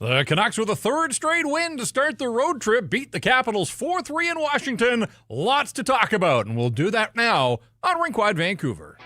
The Canucks with a third straight win to start their road trip beat the Capitals 4-3 in Washington. Lots to talk about, and we'll do that now on Rink Wide Vancouver.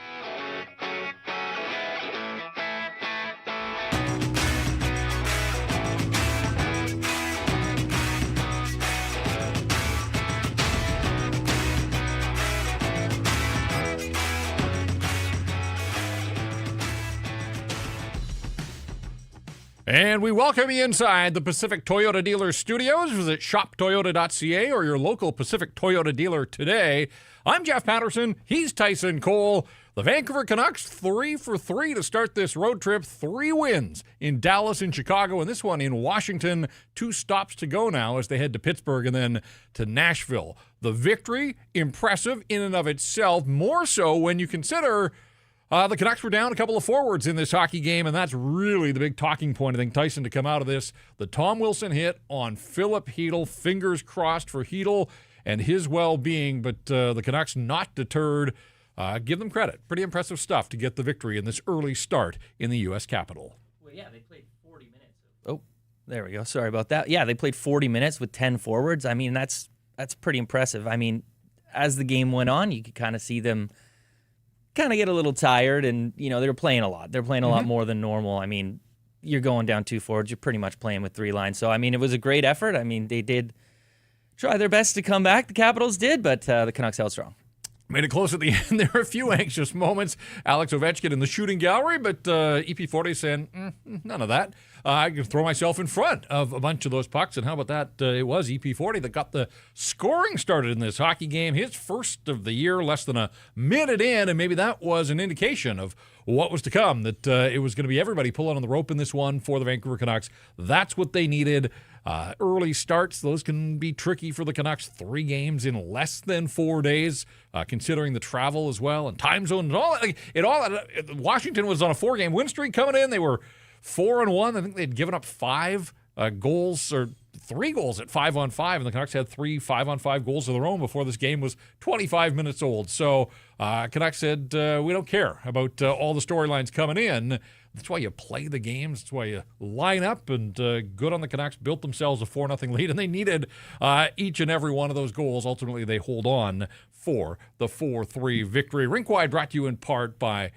And we welcome you inside the Pacific Toyota Dealer Studios. Visit shoptoyota.ca or your local Pacific Toyota dealer today. I'm Jeff Patterson. He's Tyson Cole. The Vancouver Canucks 3 for 3 to start this road trip. 3 wins in Dallas and Chicago, and this one in Washington. 2 stops to go now as they head to Pittsburgh and then to Nashville. The victory, impressive in and of itself, more so when you consider the Canucks were down a couple of forwards in this hockey game, and that's really the big talking point, I think, Tyson, to come out of this. The Tom Wilson hit on Philip Chytil. Fingers crossed for Chytil and his well-being, but the Canucks not deterred. Give them credit. Pretty impressive stuff to get the victory in this early start in the U.S. Capitol. Well, yeah, they played 40 minutes. Oh, there we go. Sorry about that. Yeah, they played 40 minutes with 10 forwards. I mean, that's pretty impressive. I mean, as the game went on, you could kind of see them kind of get a little tired, and, you know, they were playing a lot. They're playing a lot more than normal. I mean, you're going down 2 forwards. You're pretty much playing with 3 lines. So, I mean, it was a great effort. I mean, they did try their best to come back. The Capitals did, but the Canucks held strong. Made it close at the end. There were a few anxious moments. Alex Ovechkin in the shooting gallery, but EP40 saying, none of that. I can throw myself in front of a bunch of those pucks, and how about that? It was EP40 that got the scoring started in this hockey game. His first of the year, less than a minute in, and maybe that was an indication of what was to come, that it was going to be everybody pulling on the rope in this one for the Vancouver Canucks. That's what they needed. Early starts, those can be tricky for the Canucks. 3 games in less than 4 days, considering the travel as well and time zone and all. Washington was on a 4-game win streak coming in. They were 4-1. I think they'd given up 5 goals or 3 goals at 5-on-5, and the Canucks had 3 5-on-5 goals of their own before this game was 25 minutes old. So Canucks said, we don't care about all the storylines coming in. That's why you play the games. That's why you line up, and good on the Canucks, built themselves a 4-0 lead, and they needed each and every one of those goals. Ultimately, they hold on for the 4-3 victory. Rink Wide brought to you in part by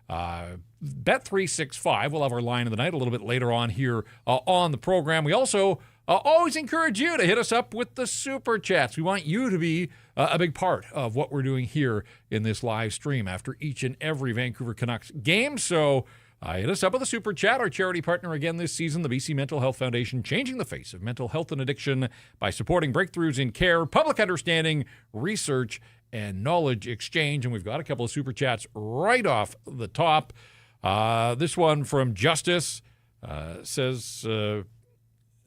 Bet365. We'll have our line of the night a little bit later on here on the program. We also always encourage you to hit us up with the Super Chats. We want you to be a big part of what we're doing here in this live stream after each and every Vancouver Canucks game. So hit us up with a Super Chat. Our charity partner again this season, the BC Mental Health Foundation, changing the face of mental health and addiction by supporting breakthroughs in care, public understanding, research, and knowledge exchange. And we've got a couple of Super Chats right off the top. This one from Justice says,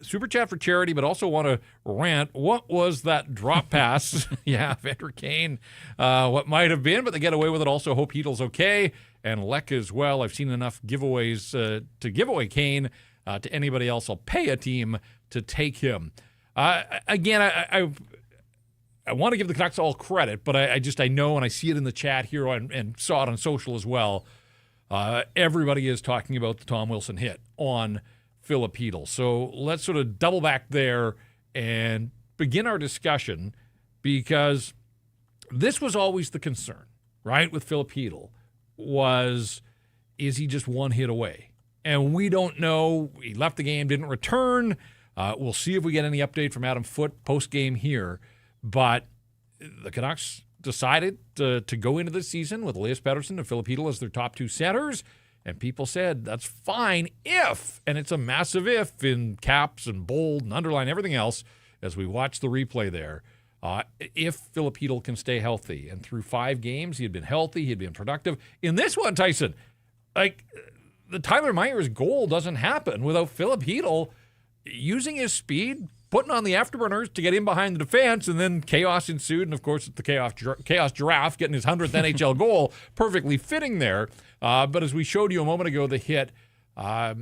Super Chat for charity, but also want to rant. What was that drop pass? Yeah, Vander Kane, what might have been, but they get away with it. Also hope Chytil's okay, and Lek as well. I've seen enough giveaways to give away Kane to anybody else. I'll pay a team to take him. Again, I want to give the Canucks all credit, but I know, and I see it in the chat here and saw it on social as well. Everybody is talking about the Tom Wilson hit on Philip Chytil. So let's sort of double back there and begin our discussion, because this was always the concern, right, with Philip Chytil, is he just one hit away? And we don't know. He left the game, didn't return. We'll see if we get any update from Adam Foote post-game here. But the Canucks decided to go into this season with Elias Pettersson and Philip Chytil as their top 2 centers. And people said, that's fine if, and it's a massive if in caps and bold and underline, everything else, as we watch the replay there, if Philip Chytil can stay healthy. And through 5 games, he had been healthy, he had been productive. In this one, Tyson, like, the Tyler Myers goal doesn't happen without Philip Chytil using his speed, putting on the afterburners to get in behind the defense, and then chaos ensued. And, of course, the chaos giraffe getting his 100th NHL goal, perfectly fitting there. But as we showed you a moment ago, the hit, I'll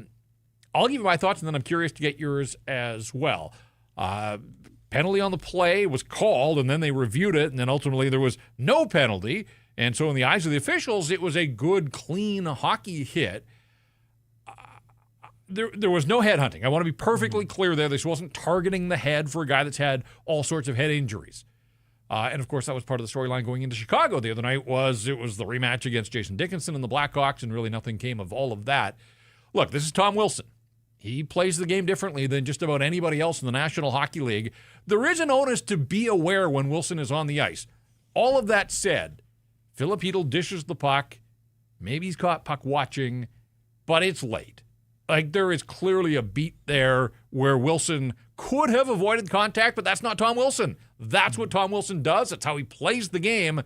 give you my thoughts, and then I'm curious to get yours as well. Penalty on the play was called, and then they reviewed it, and then ultimately there was no penalty. And so in the eyes of the officials, it was a good, clean hockey hit. there was no headhunting. I want to be perfectly clear there. This wasn't targeting the head for a guy that's had all sorts of head injuries. And, of course, that was part of the storyline going into Chicago the other night it was the rematch against Jason Dickinson and the Blackhawks, and really nothing came of all of that. Look, this is Tom Wilson. He plays the game differently than just about anybody else in the National Hockey League. There is an onus to be aware when Wilson is on the ice. All of that said, Filip Chytil dishes the puck. Maybe he's caught puck watching, but it's late. Like, there is clearly a beat there where Wilson could have avoided contact, but that's not Tom Wilson. That's what Tom Wilson does. That's how he plays the game.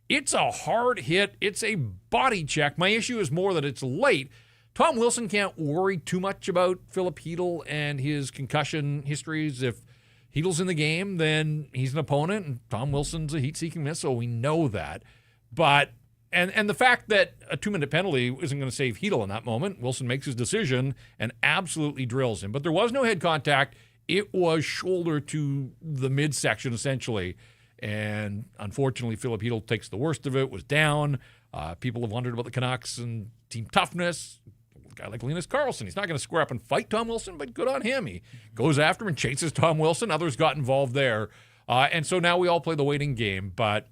It's a hard hit. It's a body check. My issue is more that it's late. Tom Wilson can't worry too much about Filip Chytil and his concussion histories. If Chytil's in the game, then he's an opponent, and Tom Wilson's a heat-seeking missile. We know that. But And the fact that a 2-minute penalty isn't going to save Chytil in that moment, Wilson makes his decision and absolutely drills him. But there was no head contact. It was shoulder to the midsection, essentially. And unfortunately, Filip Chytil takes the worst of it, was down. People have wondered about the Canucks and team toughness. A guy like Linus Karlsson, he's not going to square up and fight Tom Wilson, but good on him. He goes after him and chases Tom Wilson. Others got involved there. And so now we all play the waiting game. But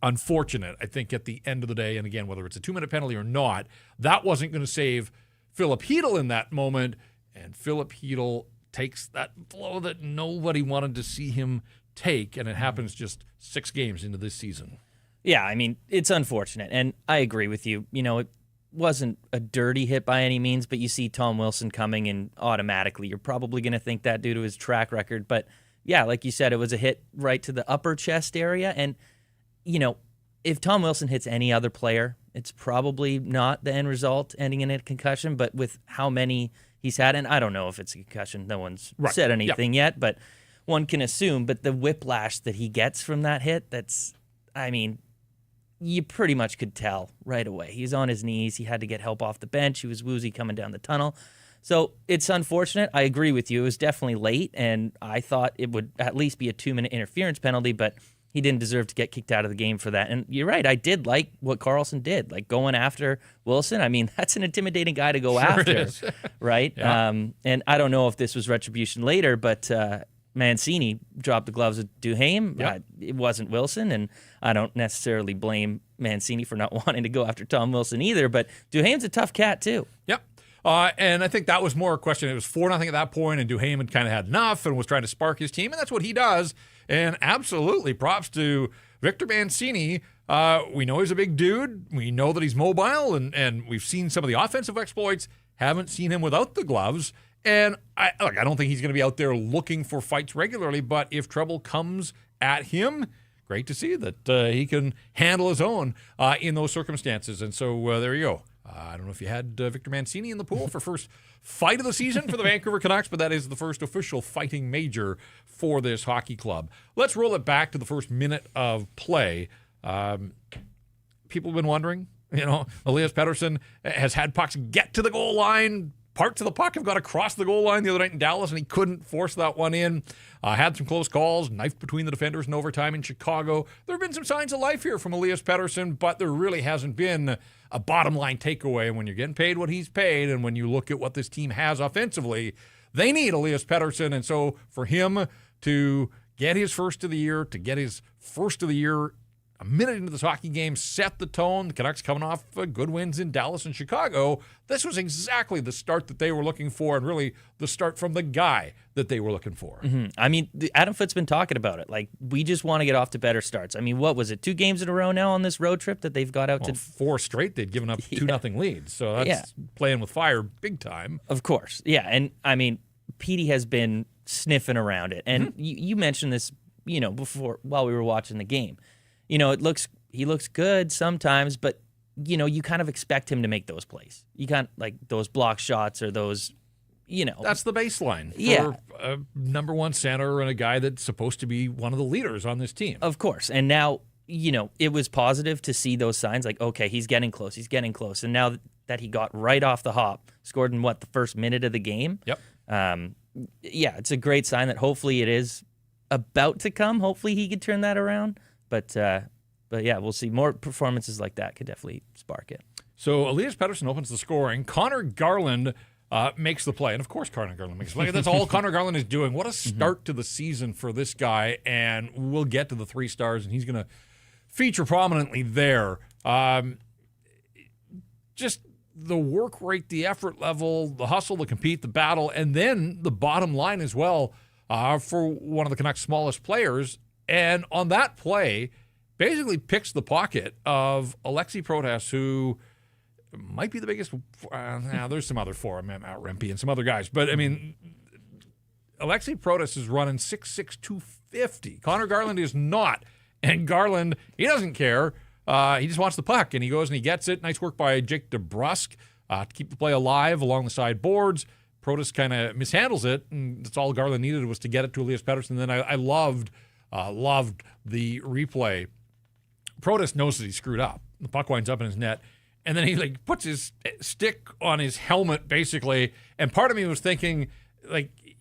unfortunate, I think, at the end of the day, and again, whether it's a 2-minute penalty or not, that wasn't going to save Filip Chytil in that moment, and Filip Chytil takes that blow that nobody wanted to see him take, and it happens just 6 games into this season. Yeah, I mean, it's unfortunate, and I agree with you. You know, it wasn't a dirty hit by any means, but you see Tom Wilson coming, and automatically you're probably going to think that due to his track record. But yeah, like you said, it was a hit right to the upper chest area, and you know, if Tom Wilson hits any other player, it's probably not the end result ending in a concussion, but with how many he's had, and I don't know if it's a concussion, no one's said anything yet, but one can assume, but the whiplash that he gets from that hit, I mean, you pretty much could tell right away. He's on his knees, he had to get help off the bench, he was woozy coming down the tunnel. So it's unfortunate. I agree with you. It was definitely late, and I thought it would at least be a 2-minute interference penalty, but he didn't deserve to get kicked out of the game for that. And you're right, I did like what Karlsson did, like going after Wilson. I mean, that's an intimidating guy to go after, right? Yeah. And I don't know if this was retribution later, but Mancini dropped the gloves with Duhaime. Yep. It wasn't Wilson, and I don't necessarily blame Mancini for not wanting to go after Tom Wilson either, but Duhaime's a tough cat too. Yep. And I think that was more a question. It was 4-0 at that point, and Duhaime had kind of had enough and was trying to spark his team, and that's what he does. And absolutely props to Victor Mancini. We know he's a big dude. We know that he's mobile, and we've seen some of the offensive exploits. Haven't seen him without the gloves. And I don't think he's going to be out there looking for fights regularly, but if trouble comes at him, great to see that he can handle his own in those circumstances. And so there you go. I don't know if you had Victor Mancini in the pool for first fight of the season for the Vancouver Canucks, but that is the first official fighting major for this hockey club. Let's roll it back to the first minute of play. People have been wondering, Elias Pettersson has had pucks get to the goal line. Parts of the puck have got across the goal line the other night in Dallas, and he couldn't force that one in. Had some close calls, knifed between the defenders in overtime in Chicago. There have been some signs of life here from Elias Pettersson, but there really hasn't been a bottom-line takeaway. And when you're getting paid what he's paid, and when you look at what this team has offensively, they need Elias Pettersson. And so for him to get his first of the year, a minute into this hockey game, set the tone. The Canucks coming off good wins in Dallas and Chicago. This was exactly the start that they were looking for, and really the start from the guy that they were looking for. Mm-hmm. I mean, Adam Foote's been talking about it. Like, we just want to get off to better starts. I mean, what was it, 2 games in a row now on this road trip that they've got out to? 4 straight. They'd given up 2-0 leads. So that's playing with fire big time. Of course. Yeah. And I mean, Petey has been sniffing around it. And you mentioned this, before, while we were watching the game. He looks good sometimes, but you kind of expect him to make those plays. You can't, like, those block shots or those, That's the baseline for a number one center and a guy that's supposed to be one of the leaders on this team. Of course. And now, it was positive to see those signs, like, okay, he's getting close. And now that he got right off the hop, scored in the first minute of the game. Yep. It's a great sign that hopefully it is about to come. Hopefully he could turn that around. But yeah, we'll see. More performances like that could definitely spark it. So Elias Pettersson opens the scoring. Connor Garland makes the play. And, of course, Connor Garland makes the play. That's all Connor Garland is doing. What a start to the season for this guy. And we'll get to the 3 stars, and he's going to feature prominently there. Just the work rate, the effort level, the hustle, the compete, the battle, and then the bottom line as well for one of the Canucks' smallest players. And on that play, basically picks the pocket of Alexei Protas, who might be the biggest. There's some other for him, Matt Rempe and some other guys. But, I mean, Alexei Protas is running 6'6", 250. Connor Garland is not. And Garland, he doesn't care. He just wants the puck, and he goes and he gets it. Nice work by Jake DeBrusk to keep the play alive along the side boards. Protas kind of mishandles it, and that's all Garland needed was to get it to Elias Pettersson. Then I loved the replay. Protas knows that he screwed up. The puck winds up in his net, and then he puts his stick on his helmet basically. And part of me was thinking,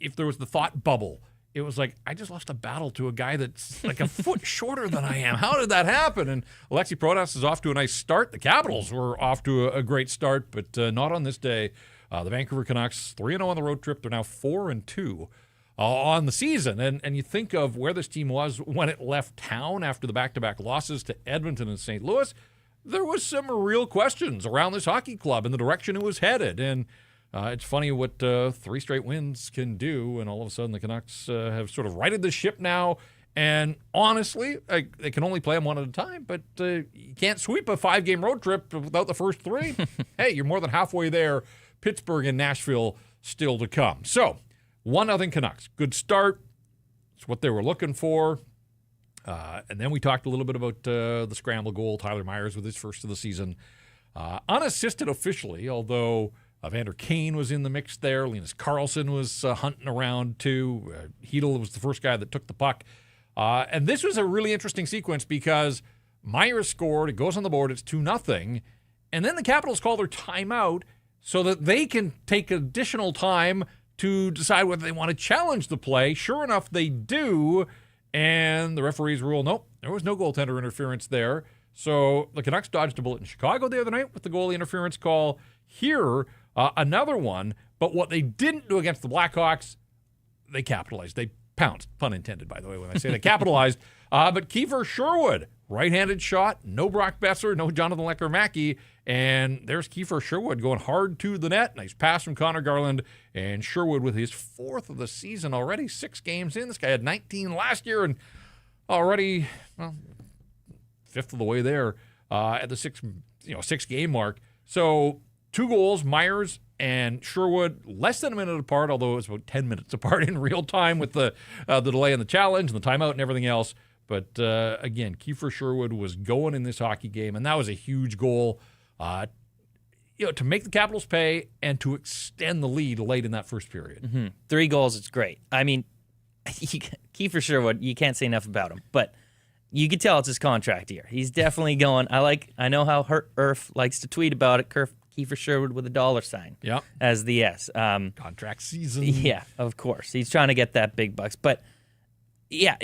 if there was the thought bubble, it was I just lost a battle to a guy that's a foot shorter than I am. How did that happen? And Alexei Protas is off to a nice start. The Capitals were off to a great start, but not on this day. The Vancouver Canucks 3-0 on the road trip. They're now 4-2 on the season. And you think of where this team was when it left town after the back-to-back losses to Edmonton and St. Louis. There was some real questions around this hockey club and the direction it was headed. And it's funny what 3 straight wins can do, and all of a sudden the Canucks have sort of righted the ship now. And honestly, they can only play them one at a time, but you can't sweep a 5-game road trip without the first 3. Hey, you're more than halfway there. Pittsburgh and Nashville still to come. So, 1-0 Canucks. Good start. It's what they were looking for. And then we talked a little bit about the scramble goal. Tyler Myers with his first of the season. Unassisted officially, although Evander Kane was in the mix there. Linus Karlsson was hunting around too. Hedl was the first guy that took the puck. And this was a really interesting sequence because Myers scored. It goes on the board. It's 2-0. And then the Capitals call their timeout so that they can take additional time to decide whether they want to challenge the play. Sure enough, they do. And the referees rule, nope, there was no goaltender interference there. So the Canucks dodged a bullet in Chicago the other night with the goalie interference call. Here, another one. But what they didn't do against the Blackhawks, they capitalized. They pounced, pun intended, by the way, when I say they capitalized. But Kiefer Sherwood, right-handed shot, no Brock Besser, no Jonathan Lecker-Mackey, and there's Kiefer Sherwood going hard to the net. Nice pass from Connor Garland, and Sherwood with his 4th of the season already, 6 games in. This guy had 19 last year and already, 5th of the way there at the 6-game mark. So 2 goals, Myers and Sherwood, less than a minute apart, although it was about 10 minutes apart in real time with the delay in the challenge and the timeout and everything else. But again, Kiefer Sherwood was going in this hockey game, and that was a huge goal to make the Capitals pay and to extend the lead late in that first period. Mm-hmm. 3 goals, it's great. I mean, Kiefer Sherwood, you can't say enough about him, but you could tell it's his contract year. He's definitely going. I know how Irf likes to tweet about it. Kiefer Sherwood with a $sign. Yep. As the S. Contract season. Yeah, of course. He's trying to get that big bucks. But yeah,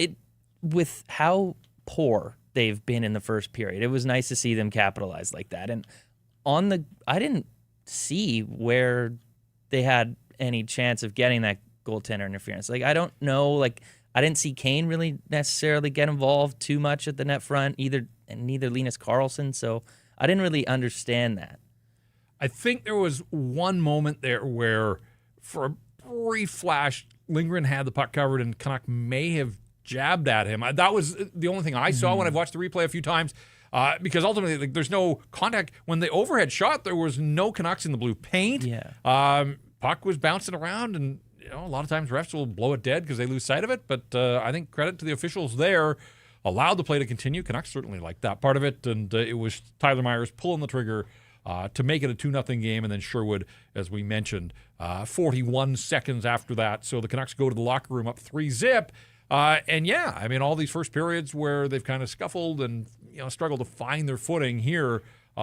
with how poor they've been in the first period, it was nice to see them capitalize like that. And I didn't see where they had any chance of getting that goaltender interference. I don't know. I didn't see Kane really necessarily get involved too much at the net front, neither Linus Karlsson. So I didn't really understand that. I think there was one moment there where, for a brief flash, Lindgren had the puck covered and Canuck may have jabbed at him. That was the only thing I saw when I've watched the replay a few times. Because ultimately, there's no contact. When the overhead shot, there was no Canucks in the blue paint. Yeah. Puck was bouncing around, and a lot of times refs will blow it dead because they lose sight of it. But I think credit to the officials there, allowed the play to continue. Canucks certainly liked that part of it, and it was Tyler Myers pulling the trigger to make it a 2-0 game, and then Sherwood, as we mentioned, 41 seconds after that. So the Canucks go to the locker room up 3-0. And yeah, I mean, all these first periods where they've kind of scuffled and struggled to find their footing here,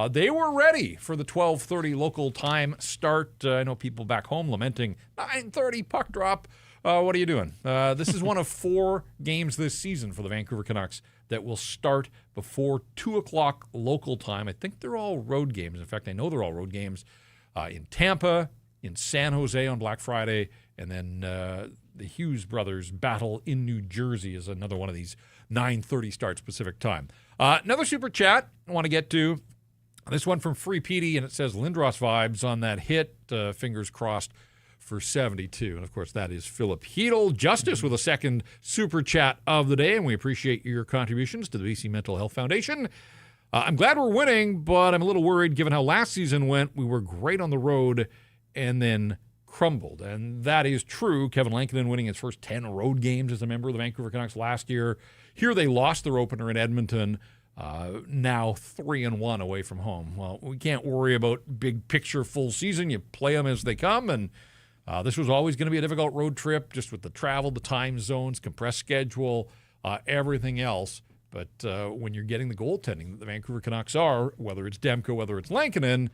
they were ready for the 12:30 local time start. I know people back home lamenting 9:30 puck drop. What are you doing? This is one of 4 games this season for the Vancouver Canucks that will start before 2 o'clock local time. I think they're all road games. In fact, I know they're all road games in Tampa, in San Jose on Black Friday, and then the Hughes brothers battle in New Jersey is another one of these 9:30 starts Pacific time. Another super chat I want to get to. This one from Free Petey, and it says Lindros vibes on that hit. Fingers crossed for 72. And, of course, that is Philip Heedle. Justice with a second super chat of the day, and we appreciate your contributions to the BC Mental Health Foundation. I'm glad we're winning, but I'm a little worried given how last season went. We were great on the road and then crumbled. And that is true. Kevin Lankinen winning his first 10 road games as a member of the Vancouver Canucks last year. Here they lost their opener in Edmonton. Now 3-1 away from home. Well, we can't worry about big picture full season. You play them as they come, and this was always going to be a difficult road trip, just with the travel, the time zones, compressed schedule, everything else. But when you're getting the goaltending that the Vancouver Canucks are, whether it's Demko, whether it's Lankinen,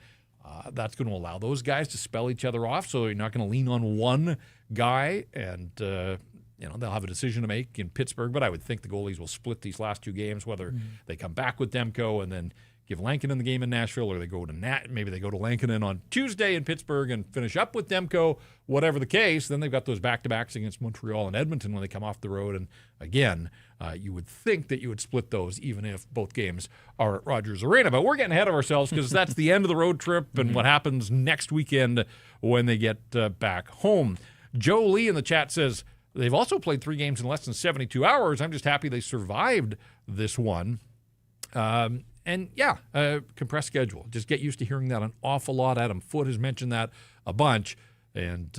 that's going to allow those guys to spell each other off. So you're not going to lean on one guy, and they'll have a decision to make in Pittsburgh. But I would think the goalies will split these last two games, whether they come back with Demko and then give Lankinen the game in Nashville, or they go to maybe they go to Lankinen on Tuesday in Pittsburgh and finish up with Demko. Whatever the case, then they've got those back-to-backs against Montreal and Edmonton when they come off the road. And again, you would think that you would split those even if both games are at Rogers Arena. But we're getting ahead of ourselves because that's the end of the road trip and what happens next weekend when they get back home. Joe Lee in the chat says they've also played 3 games in less than 72 hours. I'm just happy they survived this one. Compressed schedule. Just get used to hearing that an awful lot. Adam Foote has mentioned that a bunch. And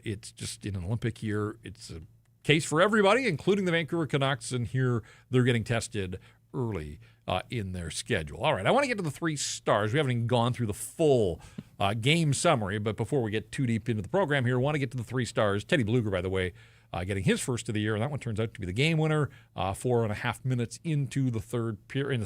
it's just in an Olympic year, it's a case for everybody, including the Vancouver Canucks. And here they're getting tested early in their schedule. All right, I want to get to the 3 stars. We haven't even gone through the full game summary. But before we get too deep into the program here, I want to get to the 3 stars. Teddy Bluger, by the way, getting his first of the year, and that one turns out to be the game winner. 4.5 minutes into the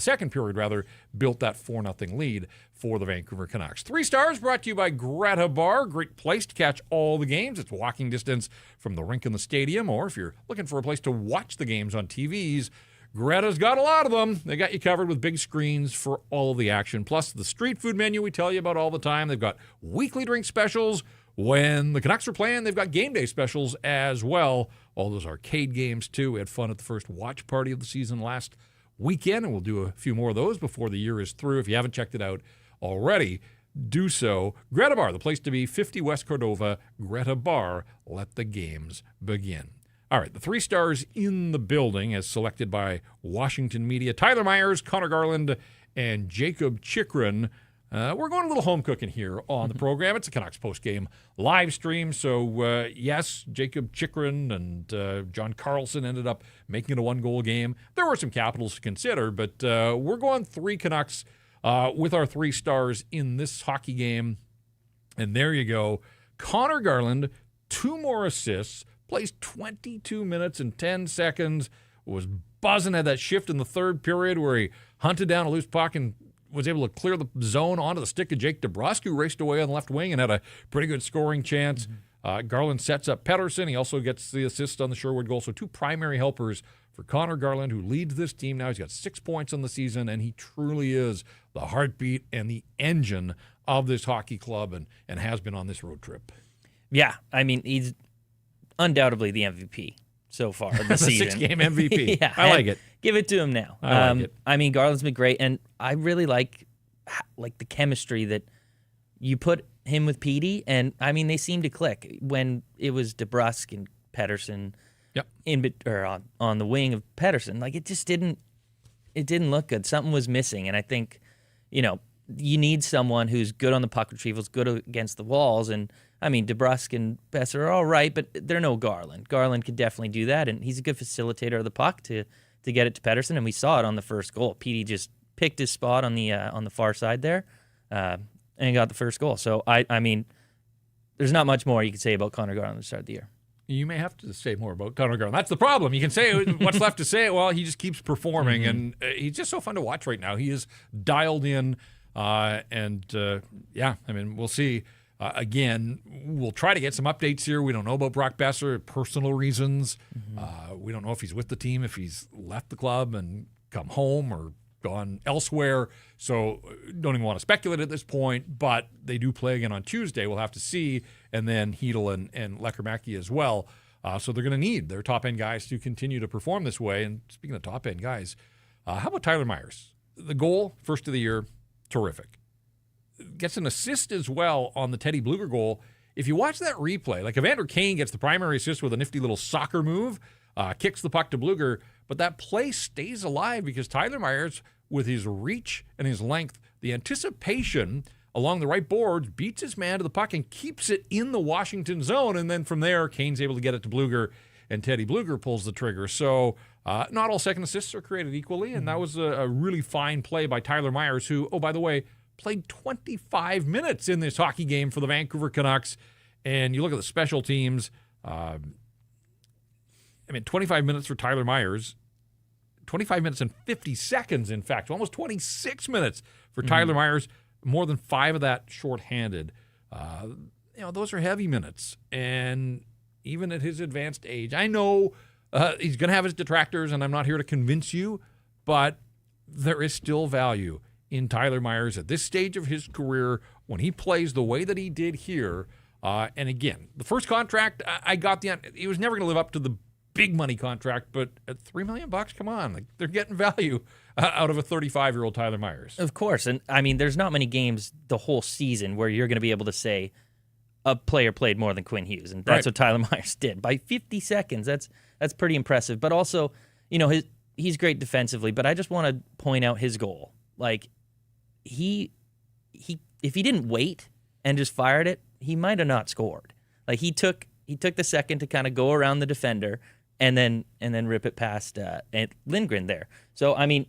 second period, built that 4-0 lead for the Vancouver Canucks. 3 stars brought to you by Greta Bar. Great place to catch all the games. It's walking distance from the rink and the stadium, or if you're looking for a place to watch the games on TVs, Greta's got a lot of them. They got you covered with big screens for all of the action. Plus the street food menu we tell you about all the time. They've got weekly drink specials. When the Canucks are playing, they've got game day specials as well. All those arcade games, too. We had fun at the first watch party of the season last weekend, and we'll do a few more of those before the year is through. If you haven't checked it out already, do so. Greta Bar, the place to be, 50 West Cordova. Greta Bar, let the games begin. All right, the 3 stars in the building as selected by Washington Media. Tyler Myers, Connor Garland, and Jacob Chikrin. We're going a little home cooking here on the program. It's a Canucks postgame live stream. So, yes, Jacob Chikrin and John Carlson ended up making it a 1-goal game. There were some capitals to consider, but we're going 3 Canucks with our 3 stars in this hockey game. And there you go. Connor Garland, 2 more assists, plays 22 minutes and 10 seconds, was buzzing at that shift in the third period where he hunted down a loose puck and was able to clear the zone onto the stick of Jake DeBrusk, who raced away on the left wing and had a pretty good scoring chance. Garland sets up Pettersson. He also gets the assist on the Sherwood goal. So 2 primary helpers for Connor Garland, who leads this team now. He's got 6 points on the season, and he truly is the heartbeat and the engine of this hockey club and has been on this road trip. Yeah, I mean, he's undoubtedly the MVP so far this season. 6-game MVP. Yeah, I like it. Give it to him now. I like it. I mean, Garland's been great, and I really like the chemistry that you put him with Petey, and I mean, they seem to click when it was DeBrusk and Pettersson. Yep. On the wing of Pettersson. Like, it just didn't look good. Something was missing, and I think, you need someone who's good on the puck retrievals, good against the walls, and I mean, DeBrusk and Besser are all right, but they're no Garland. Garland could definitely do that, and he's a good facilitator of the puck to get it to Pettersson, and we saw it on the first goal. Petey just picked his spot on the far side there, and got the first goal. So, I mean, there's not much more you can say about Connor Garland at the start of the year. You may have to say more about Connor Garland. That's the problem. You can say what's left to say. Well, he just keeps performing, and he's just so fun to watch right now. He is dialed in, I mean, we'll see. Again, we'll try to get some updates here. We don't know about Brock Besser, personal reasons. We don't know if he's with the team, if he's left the club and come home, or gone elsewhere, so don't even want to speculate at this point, but they do play again on Tuesday. We'll have to see, and then Hedel and Lekkerimäki as well. So they're going to need their top-end guys to continue to perform this way. And speaking of top-end guys, how about Tyler Myers? The goal, first of the year, terrific. Gets an assist as well on the Teddy Bluger goal. If you watch that replay, like Evander Kane gets the primary assist with a nifty little soccer move, kicks the puck to Bluger, but that play stays alive because Tyler Myers, with his reach and his length, the anticipation along the right boards, beats his man to the puck and keeps it in the Washington zone. And then from there, Kane's able to get it to Bluger, and Teddy Bluger pulls the trigger. So not all second assists are created equally, and that was a really fine play by Tyler Myers, who, oh, by the way, played 25 minutes in this hockey game for the Vancouver Canucks. And you look at the special teams, 25 minutes for Tyler Myers, 25 minutes and 50 seconds, in fact, almost 26 minutes for Tyler Myers, more than 5 of that shorthanded. Those are heavy minutes. And even at his advanced age, I know he's going to have his detractors, and I'm not here to convince you, but there is still value in Tyler Myers at this stage of his career when he plays the way that he did here. And again, the first contract, I got he was never going to live up to the big money contract, but at $3 million, come on, like they're getting value out of a 35-year-old Tyler Myers. Of course, and I mean, there's not many games the whole season where you're going to be able to say a player played more than Quinn Hughes, and that's what Tyler Myers did by 50 seconds. That's pretty impressive. But also, he's great defensively. But I just want to point out his goal. Like he if he didn't wait and just fired it, he might have not scored. Like he took the second to kind of go around the defender and then rip it past Lindgren there. So I mean,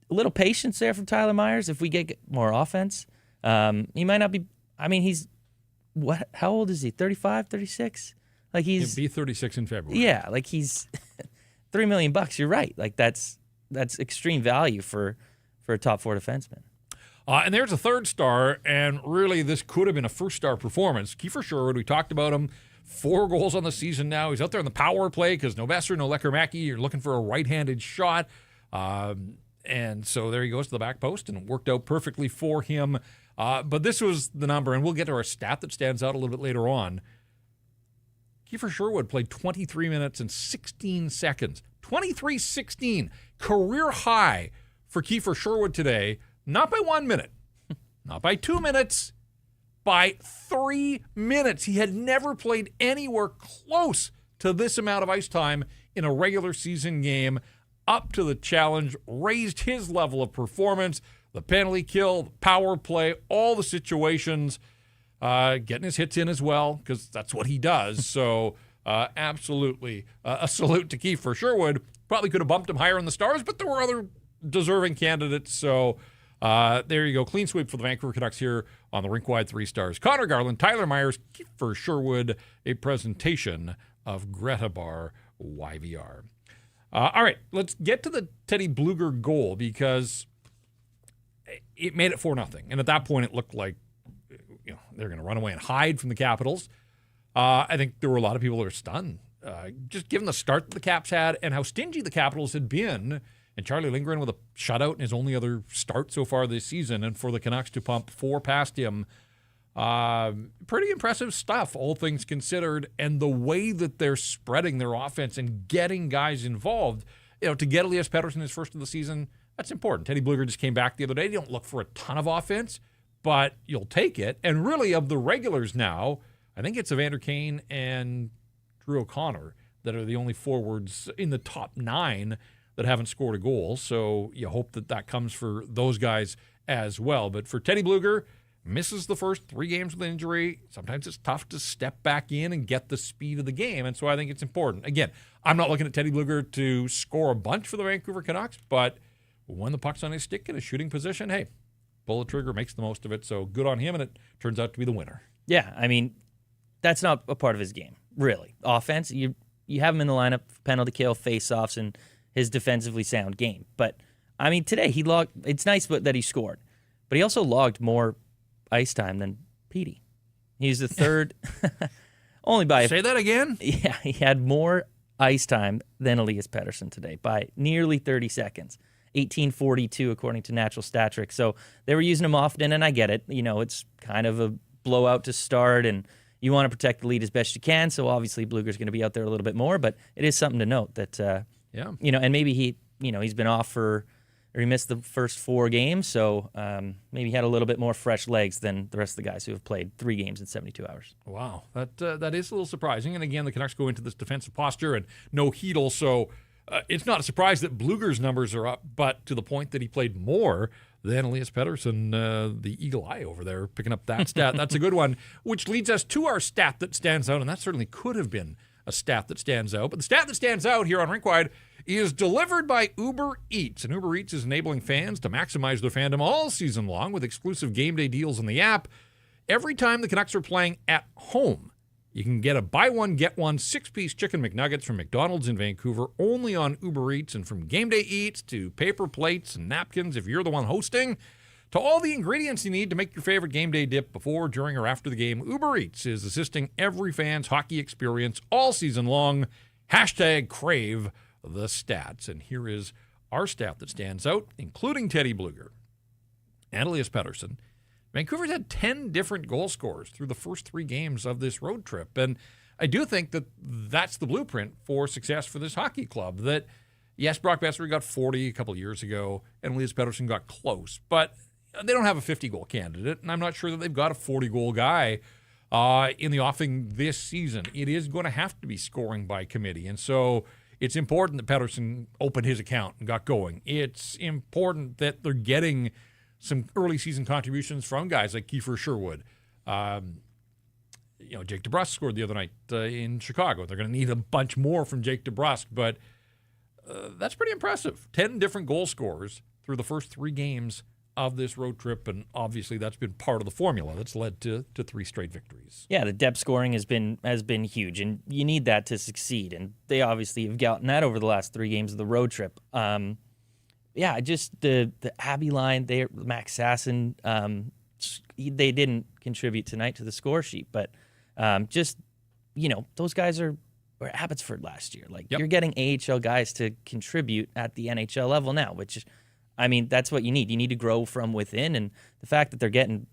a little patience there from Tyler Myers. If we get more offense, he might not be. I mean, he's what? How old is he? 35, 36? Like he'll be 36 in February. Yeah, like he's $3 million. You're right. Like that's extreme value for a top 4 defenseman. And there's a third star, and really this could have been a first-star performance. Kiefer Sherwood, we talked about him, 4 goals on the season now. He's out there in the power play because no Besser, no Lekkerimäki. You're looking for a right-handed shot. And so there he goes to the back post, and it worked out perfectly for him. But this was the number, and we'll get to our stat that stands out a little bit later on. Kiefer Sherwood played 23 minutes and 16 seconds. 23-16, career high for Kiefer Sherwood today. Not by 1 minute, not by 2 minutes, by 3 minutes. He had never played anywhere close to this amount of ice time in a regular season game. Up to the challenge, raised his level of performance, the penalty kill, the power play, all the situations, getting his hits in as well, because that's what he does. So absolutely a salute to Kiefer Sherwood. Probably could have bumped him higher in the stars, but there were other deserving candidates. So there you go. Clean sweep for the Vancouver Canucks here on the Rink Wide 3 Stars. Connor Garland, Tyler Myers, Kiefer Sherwood, a presentation of Greta Bar YVR. All right, let's get to the Teddy Bluger goal because it made it 4-0. And at that point, it looked like they're going to run away and hide from the Capitals. I think there were a lot of people that are stunned, just given the start that the Caps had and how stingy the Capitals had been. And Charlie Lindgren with a shutout in his only other start so far this season, and for the Canucks to pump 4 past him. Pretty impressive stuff, all things considered, and the way that they're spreading their offense and getting guys involved. To get Elias Pettersson his first of the season, that's important. Teddy Bluger just came back the other day. You don't look for a ton of offense, but you'll take it. And really, of the regulars now, I think it's Evander Kane and Drew O'Connor that are the only forwards in the top 9 that haven't scored a goal. So you hope that comes for those guys as well. But for Teddy Bluger, misses the first 3 games with injury. Sometimes it's tough to step back in and get the speed of the game, and so I think it's important. Again, I'm not looking at Teddy Bluger to score a bunch for the Vancouver Canucks, but when the puck's on his stick in a shooting position, hey, pull the trigger, makes the most of it, so good on him, and it turns out to be the winner. Yeah, I mean, that's not a part of his game, really. Offense, you have him in the lineup, penalty kill, face-offs, and his defensively sound game. But, I mean, today he logged, it's nice that he scored, but he also logged more ice time than Petey. He's the third, only by... Say that again? Yeah, he had more ice time than Elias Pettersson today by nearly 30 seconds. 1842 according to Natural Stat Trick. So they were using him often, and I get it. It's kind of a blowout to start, and you want to protect the lead as best you can. So obviously Bluger's going to be out there a little bit more, but it is something to note that, and maybe he's been off or he missed the first 4 games, so maybe he had a little bit more fresh legs than the rest of the guys who have played 3 games in 72 hours. Wow, that is a little surprising. And again, the Canucks go into this defensive posture and no Hedl, so it's not a surprise that Bluger's numbers are up, but to the point that he played more than Elias Pettersson, the eagle eye over there, picking up that stat. That's a good one, which leads us to our stat that stands out, and that certainly could have been a stat that stands out. But the stat that stands out here on Rink Wide is delivered by Uber Eats. And Uber Eats is enabling fans to maximize their fandom all season long with exclusive game day deals in the app. Every time the Canucks are playing at home, you can get a buy one, get one 6-piece chicken McNuggets from McDonald's in Vancouver only on Uber Eats. And from game day eats to paper plates and napkins if you're the one hosting, to all the ingredients you need to make your favorite game day dip before, during, or after the game, Uber Eats is assisting every fan's hockey experience all season long. #crave the stats. And here is our stat that stands out, including Teddy Bluger and Elias Pettersson. Vancouver's had 10 different goal scorers through the first 3 games of this road trip. And I do think that that's the blueprint for success for this hockey club. That, yes, Brock Besser got 40 a couple of years ago, and Elias Pettersson got close. But they don't have a 50-goal candidate, and I'm not sure that they've got a 40-goal guy in the offing this season. It is going to have to be scoring by committee. And so it's important that Pettersson opened his account and got going. It's important that they're getting some early season contributions from guys like Kiefer Sherwood. Jake DeBrusk scored the other night in Chicago. They're going to need a bunch more from Jake DeBrusk, but that's pretty impressive. 10 different goal scorers through the first 3 games of this road trip, and obviously that's been part of the formula that's led to 3 straight victories. Yeah, the depth scoring has been huge, and you need that to succeed, and they obviously have gotten that over the last 3 games of the road trip. Just the Abbey line there, Max Sasson, they didn't contribute tonight to the score sheet, but those guys were Abbotsford last year. You're getting AHL guys to contribute at the NHL level now, which, that's what you need. You need to grow from within, and the fact that they're getting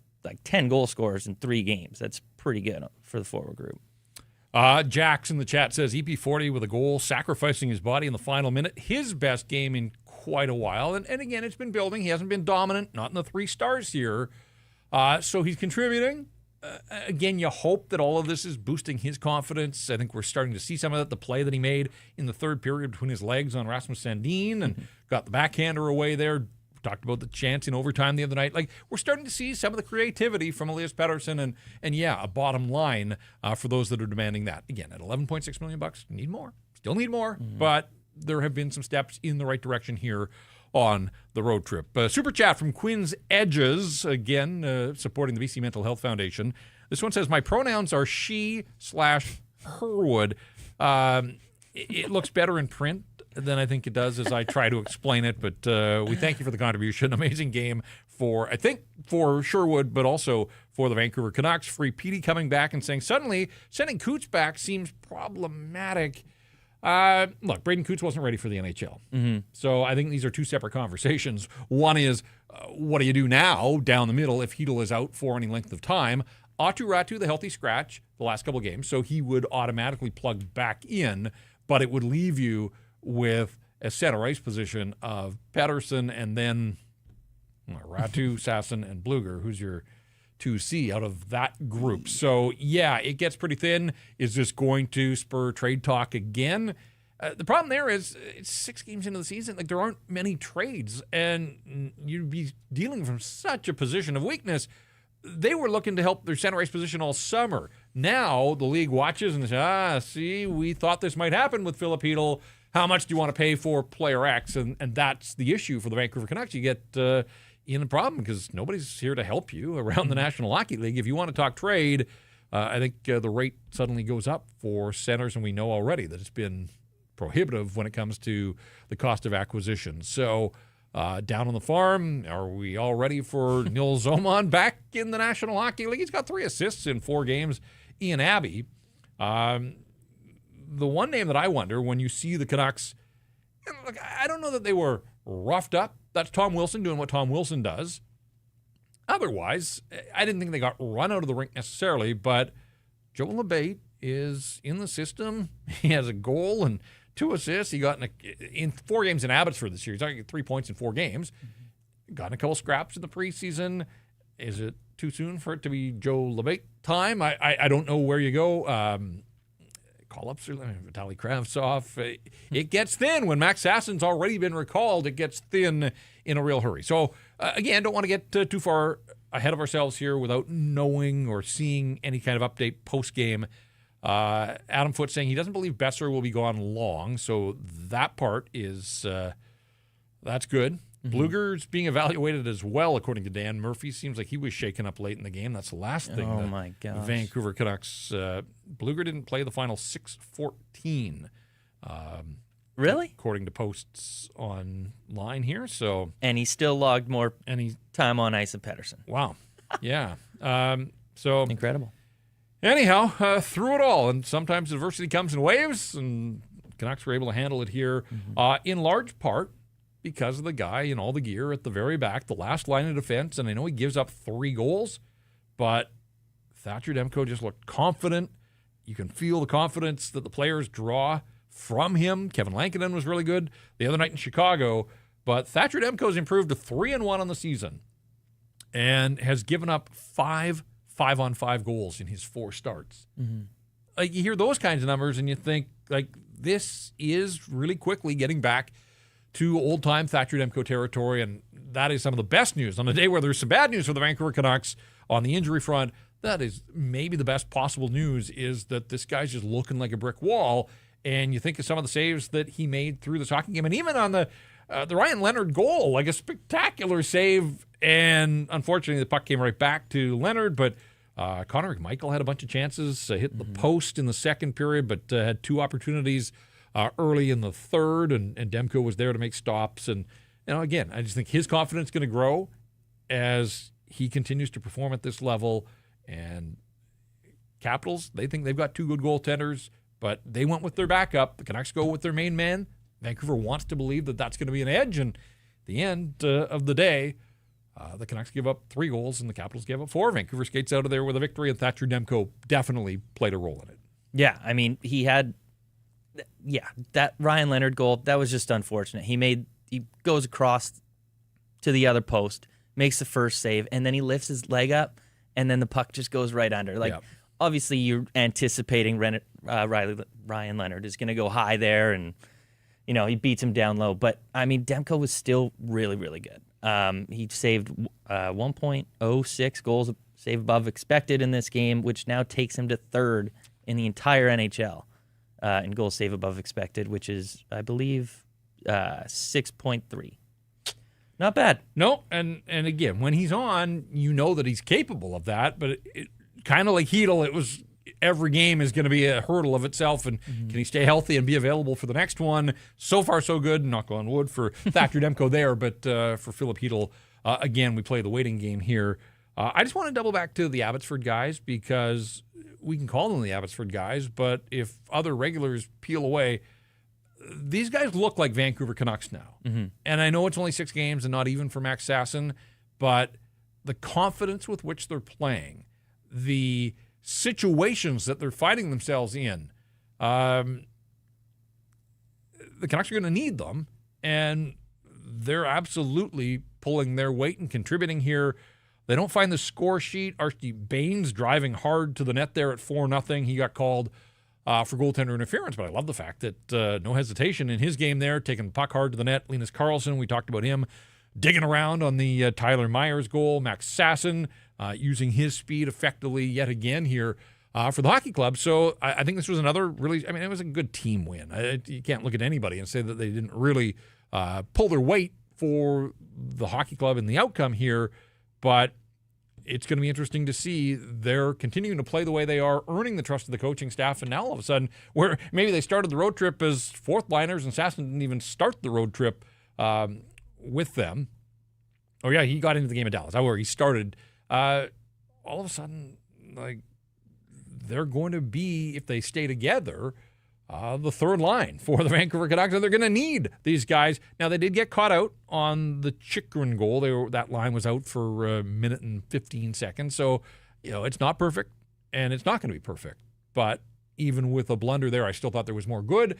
10 goal scorers in 3 games, that's pretty good for the forward group. Jax in the chat says EP40 with a goal, sacrificing his body in the final minute. His best game in quite a while. And again, it's been building. He hasn't been dominant, not in the 3 stars here. So he's contributing. Again, you hope that all of this is boosting his confidence. I think we're starting to see some of that. The play that he made in the third period between his legs on Rasmus Sandin and got the backhander away there. We talked about the chance in overtime the other night. We're starting to see some of the creativity from Elias Pettersson and a bottom line for those that are demanding that. Again, at $11.6 million, need more. Still need more, but there have been some steps in the right direction here on the road trip. Super chat from Quinn's Edges, again, supporting the BC Mental Health Foundation. This one says, my pronouns are she/Herwood. It looks better in print than I think it does as I try to explain it, but we thank you for the contribution. Amazing game for Sherwood, but also for the Vancouver Canucks. Free Petey coming back and saying, suddenly sending Coots back seems problematic. Look, Braden Coots wasn't ready for the NHL. So I think these are 2 separate conversations. One is, what do you do now down the middle if Hedl is out for any length of time? Atu Ratu, the healthy scratch the last couple of games, so he would automatically plug back in, but it would leave you with a center ice position of Pettersson and then Ratu, Sasson, and Bluger. Who's your 2C out of that group? So, it gets pretty thin. Is this going to spur trade talk again? The problem there is it's 6 games into the season. There aren't many trades, and you'd be dealing from such a position of weakness. They were looking to help their center ice position all summer. Now the league watches and says, see, we thought this might happen with Philip Hedl. How much do you want to pay for player X? And that's the issue for the Vancouver Canucks. You get in a problem because nobody's here to help you around the National Hockey League. If you want to talk trade, I think the rate suddenly goes up for centers, and we know already that it's been prohibitive when it comes to the cost of acquisition. So down on the farm, are we all ready for Nils Zoman back in the National Hockey League? He's got 3 assists in 4 games. Ian Abbey. The one name that I wonder when you see the Canucks, look, I don't know that they were roughed up. That's Tom Wilson doing what Tom Wilson does. Otherwise, I didn't think they got run out of the rink necessarily, but Joe Labate is in the system. He has a goal and 2 assists. He got in 4 games in Abbotsford this year. He's got 3 points in 4 games. Got in a couple scraps in the preseason. Is it too soon for it to be Joe Labate time? I don't know where you go. Call-ups are Vitaly Kravtsov. It gets thin when Max Sassen's already been recalled. It gets thin in a real hurry. So, again, don't want to get too far ahead of ourselves here without knowing or seeing any kind of update post-game. Adam Foote saying he doesn't believe Besser will be gone long, so that part is that's good. Bluger's being evaluated as well, according to Dan Murphy. Seems like he was shaken up late in the game. That's the last thing. Oh, my gosh. Vancouver Canucks. Bluger didn't play the final 6:14. Really? According to posts online here. So, and he still logged more time on ice than Pettersson. Wow. Yeah. So incredible. Anyhow, through it all, and sometimes adversity comes in waves, and Canucks were able to handle it here in large part because of the guy in all the gear at the very back, the last line of defense. And I know he gives up 3 goals, but Thatcher Demko just looked confident. You can feel the confidence that the players draw from him. Kevin Lankinen was really good the other night in Chicago, but Thatcher Demko's improved to 3-1 on the season and has given up 5 5-on-5 goals in his 4 starts. Like, you hear those kinds of numbers and you think, like, this is really quickly getting back to old-time Thatcher Demko territory, and that is some of the best news. On a day where there's some bad news for the Vancouver Canucks on the injury front, that is maybe the best possible news, is that this guy's just looking like a brick wall, and you think of some of the saves that he made through this hockey game, and even on the Ryan Leonard goal, like a spectacular save, and unfortunately the puck came right back to Leonard, but Connor McMichael had a bunch of chances, hit the post in the second period, but had 2 opportunities early in the third, and Demko was there to make stops. And, again, I just think his confidence is going to grow as he continues to perform at this level. And Capitals, they think they've got 2 good goaltenders, but they went with their backup. The Canucks go with their main man. Vancouver wants to believe that that's going to be an edge, and at the end of the day, the Canucks give up 3 goals, and the Capitals give up 4. Vancouver skates out of there with a victory, and Thatcher Demko definitely played a role in it. Yeah, I mean, that Ryan Leonard goal, that was just unfortunate. He goes across to the other post, makes the first save, and then he lifts his leg up, and then the puck just goes right under. Obviously, you're anticipating Ryan Leonard is going to go high there, and he beats him down low. But, I mean, Demko was still really, really good. He saved 1.06 goals save above expected in this game, which now takes him to 3rd in the entire NHL in goals save above expected, which is, I believe, 6.3. Not bad. No, and again, when he's on, you know that he's capable of that, but it kind of like Hedl, it was every game is going to be a hurdle of itself, and can he stay healthy and be available for the next one? So far, so good. Knock on wood for Thatcher Demko there, but for Philip Hedl, again, we play the waiting game here. I just want to double back to the Abbotsford guys, because we can call them the Abbotsford guys, but if other regulars peel away, these guys look like Vancouver Canucks now. And I know it's only 6 games and not even for Max Sassen, but the confidence with which they're playing, the situations that they're finding themselves in, the Canucks are going to need them, and they're absolutely pulling their weight and contributing here. They don't find the score sheet. Archie Baines driving hard to the net there at 4-0. He got called for goaltender interference, but I love the fact that no hesitation in his game there, taking the puck hard to the net. Linus Karlsson, we talked about him digging around on the Tyler Myers goal. Max Sassen using his speed effectively yet again here for the hockey club. So I think this was another really, it was a good team win. You can't look at anybody and say that they didn't really pull their weight for the hockey club in the outcome here, but it's going to be interesting to see. They're continuing to play the way they are, earning the trust of the coaching staff, and now all of a sudden, where maybe they started the road trip as 4th liners, and Sassen didn't even start the road trip with them. Oh yeah, he got into the game at Dallas. Where he started. All of a sudden, like, they're going to be, if they stay together, the third line for the Vancouver Canucks, and they're going to need these guys. Now, they did get caught out on the Chychrun goal. That line was out for a minute and 15 seconds. So, it's not perfect, and it's not going to be perfect. But even with a blunder there, I still thought there was more good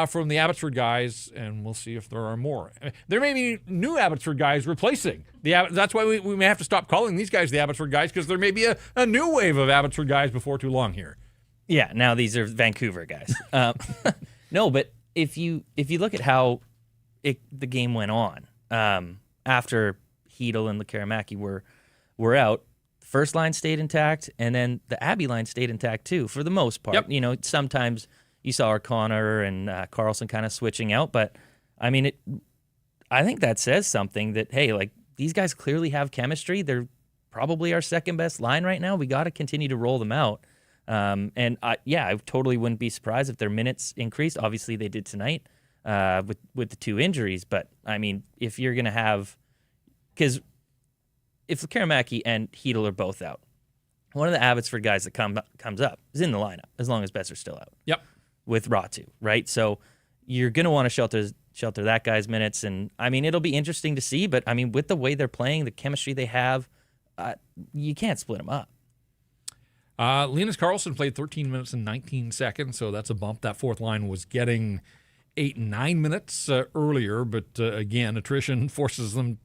from the Abbotsford guys, and we'll see if there are more. There may be new Abbotsford guys replacing that's why we may have to stop calling these guys the Abbotsford guys, because there may be a new wave of Abbotsford guys before too long here. Yeah, now these are Vancouver guys. No, but if you look at how the game went on after Hedl and Lekaramaki were out, the first line stayed intact, and then the Abbey line stayed intact too for the most part. Yep. Sometimes you saw O'Connor and Carlson kind of switching out, but I mean, I think that says something that, hey, like, these guys clearly have chemistry. They're probably our second best line right now. We got to continue to roll them out. And I totally wouldn't be surprised if their minutes increased. Obviously, they did tonight with the two injuries. But I mean, if you're going to have, because if Lekaramaki and Hedl are both out, one of the Abbotsford guys that comes up is in the lineup as long as Besser's still out. Yep. With Ratu, right? So you're going to want to shelter that guy's minutes, and I mean, it'll be interesting to see. But I mean, with the way they're playing, the chemistry they have, you can't split them up. Linus Karlsson played 13 minutes and 19 seconds, so that's a bump. That fourth line was getting 8 and 9 minutes earlier, but again, attrition forces them.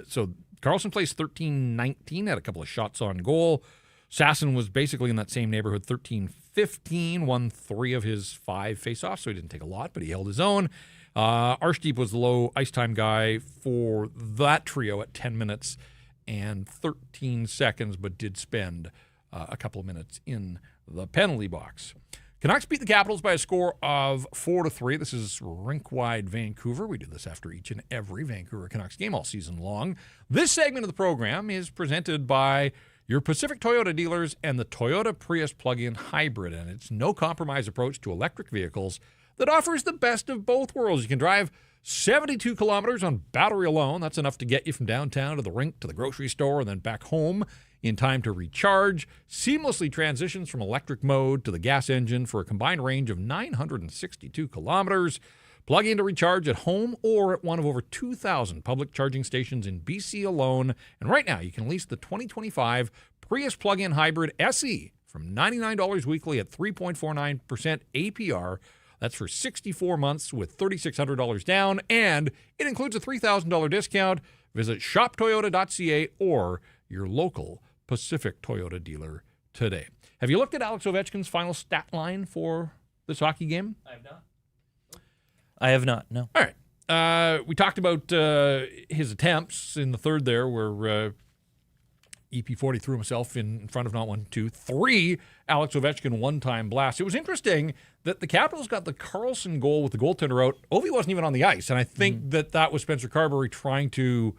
So Karlsson plays 13-19, had a couple of shots on goal. Sasson was basically in that same neighborhood, 13-15, won 3 of his 5 faceoffs, so he didn't take a lot, but he held his own. Arshdeep was the low ice time guy for that trio at 10 minutes and 13 seconds, but did spend a couple of minutes in the penalty box. Canucks beat the Capitals by a score of 4-3. This is Rink Wide Vancouver. We do this after each and every Vancouver Canucks game all season long. This segment of the program is presented by your Pacific Toyota dealers and the Toyota Prius plug-in hybrid, and its no-compromise approach to electric vehicles that offers the best of both worlds. You can drive 72 kilometers on battery alone. That's enough to get you from downtown to the rink to the grocery store and then back home in time to recharge. Seamlessly transitions from electric mode to the gas engine for a combined range of 962 kilometers. Plug in to recharge at home or at one of over 2,000 public charging stations in BC alone. And right now, you can lease the 2025 Prius plug-in hybrid SE from $99 weekly at 3.49% APR. That's for 64 months with $3,600 down, and it includes a $3,000 discount. Visit shoptoyota.ca or your local Pacific Toyota dealer today. Have you looked at Alex Ovechkin's final stat line for this hockey game? I have not, no. All right. We talked about his attempts in the third there where EP40 threw himself in front of not 1, 2, 3 Alex Ovechkin one-time blasts. It was interesting that the Capitals got the Karlsson goal with the goaltender out. Ovi wasn't even on the ice, and I think that was Spencer Carberry trying to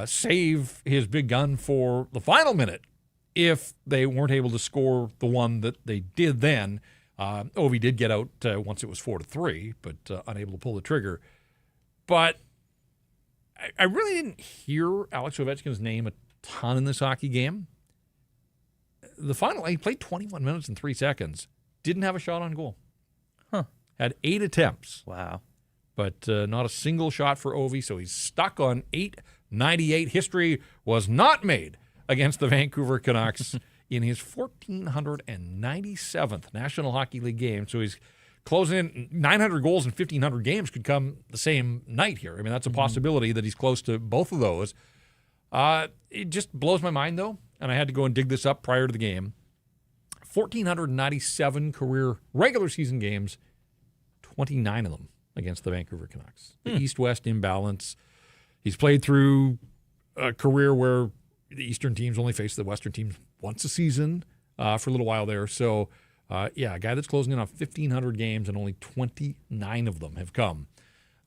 save his big gun for the final minute if they weren't able to score the one that they did then. Ovi did get out once it was 4-3, but unable to pull the trigger. But I really didn't hear Alex Ovechkin's name a ton in this hockey game. The final, he played 21 minutes and 3 seconds. Didn't have a shot on goal. Had 8 attempts. Wow. But not a single shot for Ovi, so he's stuck on 898. History was not made against the Vancouver Canucks in his 1,497th National Hockey League game. So he's closing in 900 goals and 1,500 games could come the same night here. I mean, that's a possibility that he's close to both of those. It just blows my mind, though, and I had to go and dig this up prior to the game. 1,497 career regular season games, 29 of them against the Vancouver Canucks. The East-West imbalance. He's played through a career where the Eastern teams only face the Western teams once a season for a little while there. So, a guy that's closing in on 1,500 games, and only 29 of them have come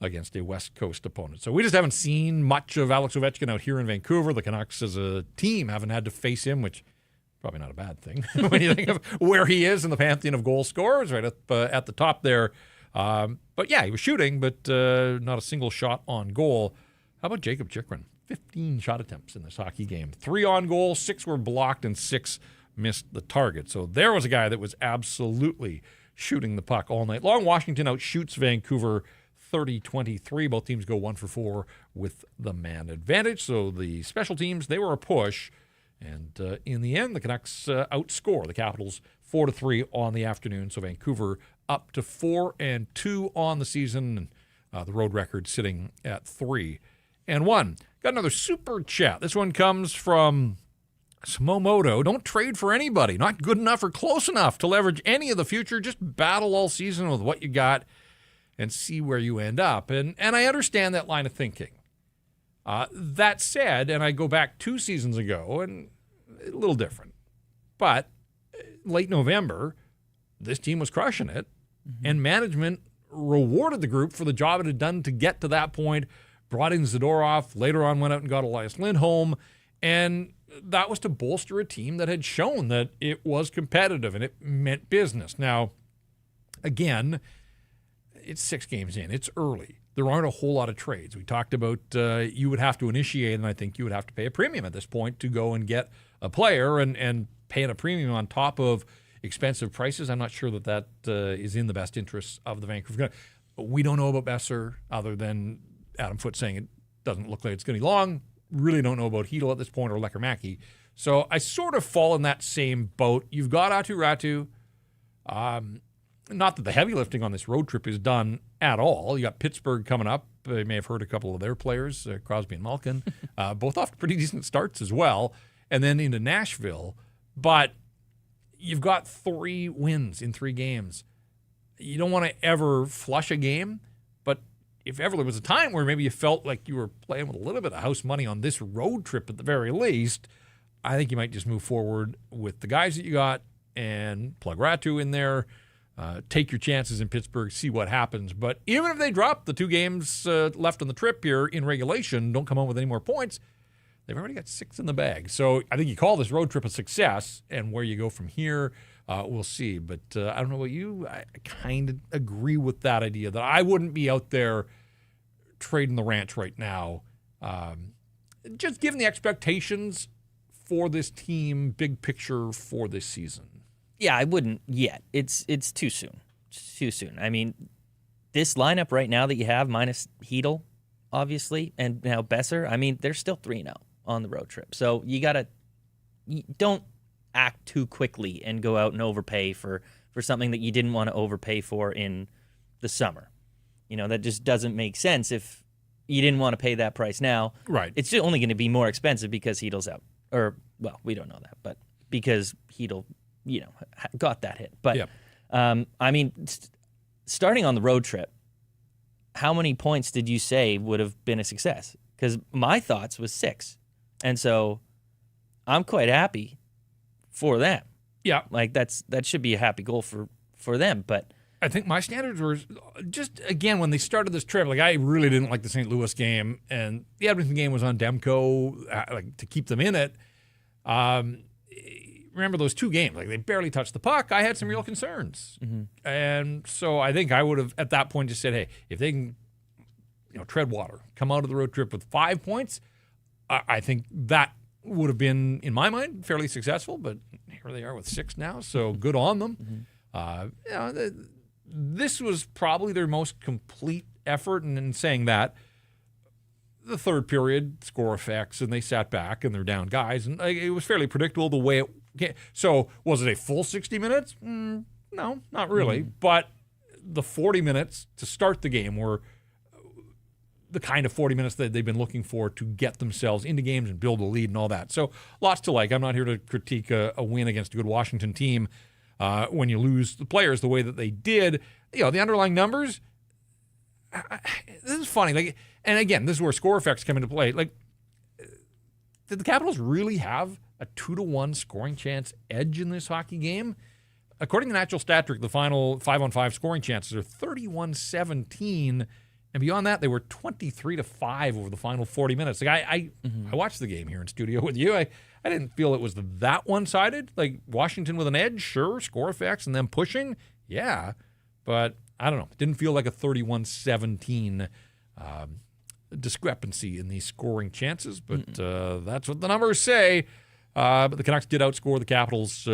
against a West Coast opponent. So we just haven't seen much of Alex Ovechkin out here in Vancouver. The Canucks as a team haven't had to face him, which probably not a bad thing when you think of where he is in the pantheon of goal scorers, right at the top there. But yeah, he was shooting, but not a single shot on goal. How about Jacob Chychrun? 15 shot attempts in this hockey game. 3 on goal, 6 were blocked, and 6 missed the target. So there was a guy that was absolutely shooting the puck all night long. Washington outshoots Vancouver 30-23. Both teams go 1 for 4 with the man advantage. So the special teams, they were a push. And in the end, the Canucks outscore the Capitals 4-3 on the afternoon. So Vancouver up to 4-2 on the season. And the road record sitting at 3-1. Got another super chat. This one comes from Smomoto. Don't trade for anybody. Not good enough or close enough to leverage any of the future. Just battle all season with what you got and see where you end up. And I understand that line of thinking. That said, and I go back 2 seasons ago, and a little different. But late November, this team was crushing it, and management rewarded the group for the job it had done to get to that point, brought in Zadorov, later on went out and got Elias Lindholm, and that was to bolster a team that had shown that it was competitive and it meant business. Now, again, it's 6 games in. It's early. There aren't a whole lot of trades. We talked about you would have to initiate, and I think you would have to pay a premium at this point to go and get a player and paying a premium on top of expensive prices. I'm not sure that is in the best interests of the Vancouver Canucks. But we don't know about Besser other than Adam Foote saying it doesn't look like it's going to be long. Really don't know about Hedl at this point or Lekkerimäki. So I sort of fall in that same boat. You've got Aatu Räty. Not that the heavy lifting on this road trip is done at all. You got Pittsburgh coming up. You may have heard a couple of their players, Crosby and Malkin, both off to pretty decent starts as well, and then into Nashville. But you've got 3 wins in 3 games. You don't want to ever flush a game, but if ever there was a time where maybe you felt like you were playing with a little bit of house money on this road trip at the very least, I think you might just move forward with the guys that you got and plug Räty in there. Take your chances in Pittsburgh, see what happens. But even if they drop the 2 games left on the trip here in regulation, don't come home with any more points, they've already got 6 in the bag. So I think you call this road trip a success, and where you go from here, we'll see. But I don't know about you. I kind of agree with that idea that I wouldn't be out there trading the ranch right now. Just given the expectations for this team, big picture for this season. Yeah, I wouldn't yet. It's too soon. It's too soon. I mean, this lineup right now that you have, minus Hedl, obviously, and now Besser, I mean, they're still 3-0 on the road trip. So you don't act too quickly and go out and overpay for something that you didn't want to overpay for in the summer. You know, that just doesn't make sense if you didn't want to pay that price now. Right. It's only going to be more expensive because Hedl's out. Or, well, we don't know that, but because Hedl, got that hit. But, yep. I mean, starting on the road trip, how many points did you say would have been a success? Because my thoughts was 6. And so I'm quite happy for them. Yeah. Like, that should be a happy goal for them. But I think my standards were just, again, when they started this trip, like I really didn't like the St. Louis game, and the Edmonton game was on Demko, to keep them in it. Remember those 2 games, like they barely touched the puck. I had some real concerns. Mm-hmm. And so I think I would have at that point just said, hey, if they can, tread water, come out of the road trip with 5 points, I think that would have been, in my mind, fairly successful. But here they are with 6 now, so good on them. Mm-hmm. This was probably their most complete effort, and in saying that, the third period, score effects, and they sat back, and they're down guys, and it was fairly predictable the way it came. So was it a full 60 minutes? No, not really. Mm-hmm. But the 40 minutes to start the game were the kind of 40 minutes that they've been looking for to get themselves into games and build a lead and all that. So lots to like. I'm not here to critique a win against a good Washington team when you lose the players the way that they did. The underlying numbers, this is funny. Like, and again, this is where score effects come into play. Like, did the Capitals really have a 2-1 scoring chance edge in this hockey game? According to Natural Stat Trick, the final 5-on-5 scoring chances are 31-17, and beyond that, they were 23-5 over the final 40 minutes. Like I watched the game here in studio with you. I didn't feel it was that one-sided. Like Washington with an edge, sure, score effects, and them pushing, yeah, but I don't know. It didn't feel like a 31-17 discrepancy in these scoring chances, but that's what the numbers say. But the Canucks did outscore the Capitals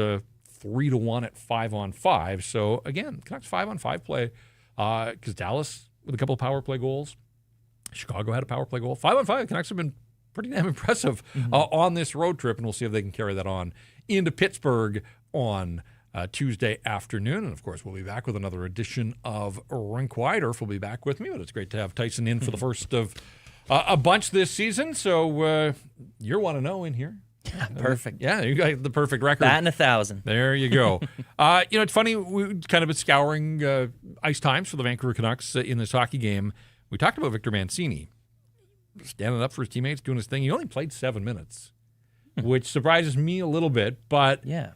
3-1 at 5-on-5. So again, Canucks 5-on-5 play because Dallas with a couple of power play goals. Chicago had a power play goal. 5-on-5, Canucks have been pretty damn impressive on this road trip, and we'll see if they can carry that on into Pittsburgh on Tuesday afternoon. And, of course, we'll be back with another edition of Rink Wide. Irf will be back with me, but it's great to have Tyson in for the first of a bunch this season. So you're want to know in here. Yeah, perfect. Yeah, you got the perfect record. Batting 1,000. There you go. It's funny. We've kind of been scouring ice times for the Vancouver Canucks in this hockey game. We talked about Victor Mancini standing up for his teammates, doing his thing. He only played 7 minutes, which surprises me a little bit. But yeah,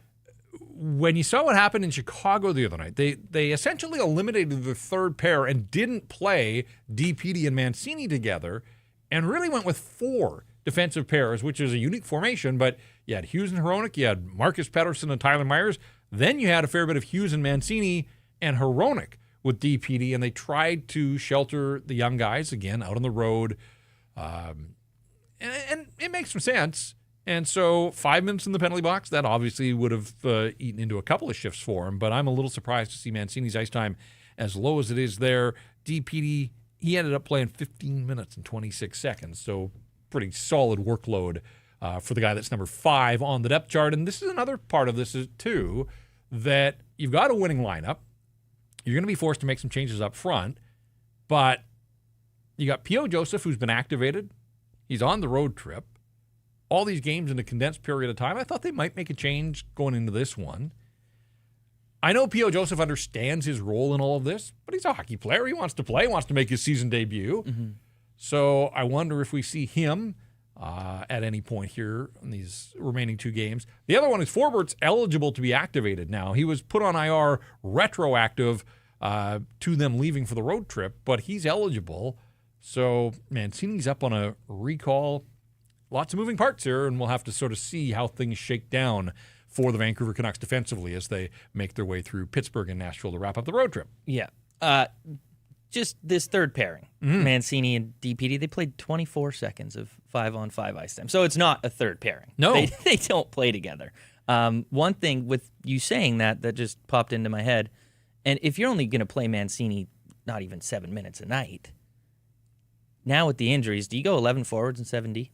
when you saw what happened in Chicago the other night, they essentially eliminated the third pair and didn't play DPD and Mancini together and really went with 4 defensive pairs, which is a unique formation. But you had Hughes and Hronek, you had Marcus Pettersson and Tyler Myers. Then you had a fair bit of Hughes and Mancini and Hronek with DPD, and they tried to shelter the young guys, again, out on the road. And it makes some sense. And so 5 minutes in the penalty box, that obviously would have eaten into a couple of shifts for him. But I'm a little surprised to see Mancini's ice time as low as it is there. DPD, he ended up playing 15 minutes and 26 seconds. So pretty solid workload for the guy that's number 5 on the depth chart. And this is another part of this too, that you've got a winning lineup. You're going to be forced to make some changes up front. But you got P.O. Joseph, who's been activated. He's on the road trip. All these games in a condensed period of time. I thought they might make a change going into this one. I know P.O. Joseph understands his role in all of this, but he's a hockey player. He wants to play, wants to make his season debut. Mm-hmm. So I wonder if we see him at any point here in these remaining 2 games. The other one is Forbert's eligible to be activated now. He was put on IR retroactive to them leaving for the road trip, but he's eligible. So Mancini's up on a recall. Lots of moving parts here, and we'll have to sort of see how things shake down for the Vancouver Canucks defensively as they make their way through Pittsburgh and Nashville to wrap up the road trip. Yeah. Just this third pairing, Mancini and DPD, they played 24 seconds of 5-on-5 ice time. So it's not a third pairing. No. They don't play together. One thing with you saying that just popped into my head, and if you're only going to play Mancini not even 7 minutes a night, now with the injuries, do you go 11 forwards and 7D?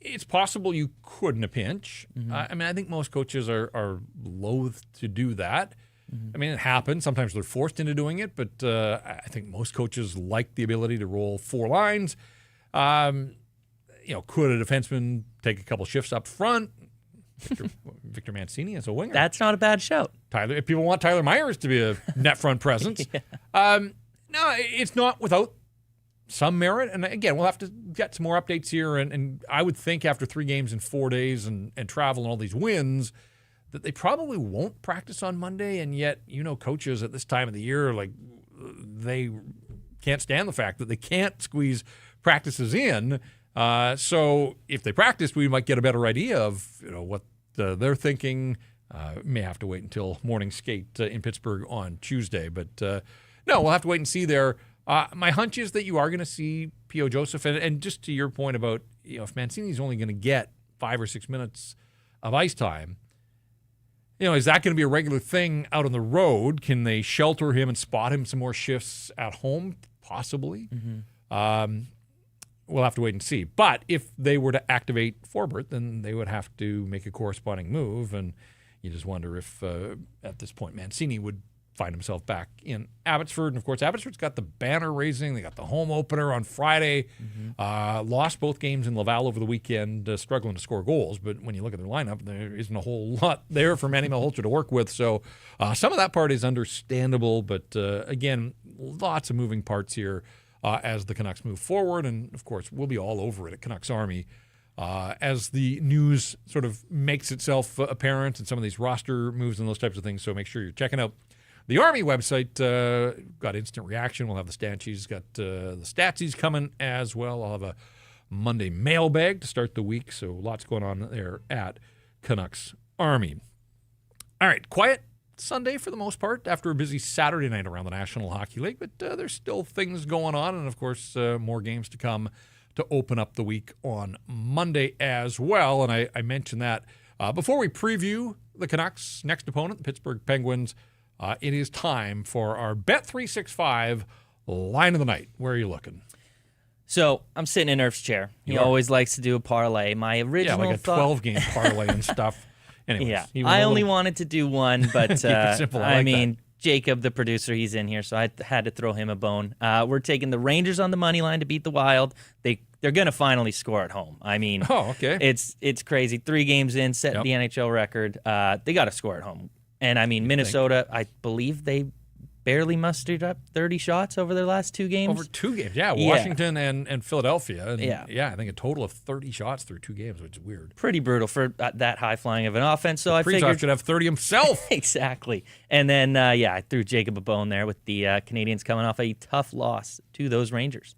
It's possible you could in a pinch. Mm-hmm. I think most coaches are loath to do that. Mm-hmm. It happens. Sometimes they're forced into doing it, but I think most coaches like the ability to roll 4 lines. Could a defenseman take a couple shifts up front? Victor Mancini as a winger. That's not a bad shout. If people want Tyler Myers to be a net front presence. Yeah. No, it's not without some merit. And again, we'll have to get some more updates here. And I would think after 3 games in 4 days and travel and all these wins, that they probably won't practice on Monday. And yet, coaches at this time of the year, they can't stand the fact that they can't squeeze practices in. So if they practiced, we might get a better idea of what they're thinking. May have to wait until morning skate in Pittsburgh on Tuesday. But no, we'll have to wait and see there. My hunch is that you are going to see P.O. Joseph. And just to your point about if Mancini's only going to get 5 or 6 minutes of ice time, is that going to be a regular thing out on the road? Can they shelter him and spot him some more shifts at home? Possibly. Mm-hmm. We'll have to wait and see. But if they were to activate Forbort, then they would have to make a corresponding move. And you just wonder if, at this point, Mancini would find himself back in Abbotsford. And, of course, Abbotsford's got the banner raising. They got the home opener on Friday. Mm-hmm. Lost both games in Laval over the weekend, struggling to score goals. But when you look at their lineup, there isn't a whole lot there for Manny Malhotra to work with. So some of that part is understandable. But, again, lots of moving parts here as the Canucks move forward. And, of course, we'll be all over it at Canucks Army as the news sort of makes itself apparent and some of these roster moves and those types of things. So make sure you're checking out the Army website. Got instant reaction. We'll have the Statsies. Got the Statsies coming as well. I'll have a Monday mailbag to start the week. So lots going on there at Canucks Army. All right, quiet Sunday for the most part after a busy Saturday night around the National Hockey League. But there's still things going on. And, of course, more games to come to open up the week on Monday as well. And I mentioned that Before we preview the Canucks' next opponent, the Pittsburgh Penguins, it is time for our Bet365 line of the night. Where are you looking? So I'm sitting in Irf's chair. He always likes to do a parlay. My original like a 12-game parlay and stuff. Anyways, I only wanted to do one, but simple. I mean, Jacob, the producer, he's in here, so I had to throw him a bone. We're taking the Rangers on the money line to beat the Wild. They're going to finally score at home. I mean, okay. It's crazy. 3 games in, set the NHL record. They got to score at home. And I mean, Minnesota, I believe they barely mustered up 30 shots over their last 2 games. Over 2 games, Washington and Philadelphia. And I think a total of 30 shots through 2 games, which is weird. Pretty brutal for that high flying of an offense. So I Kaprizov figured should have 30 himself. Exactly. And then I threw Jacob a bone there with the Canadians coming off a tough loss to those Rangers.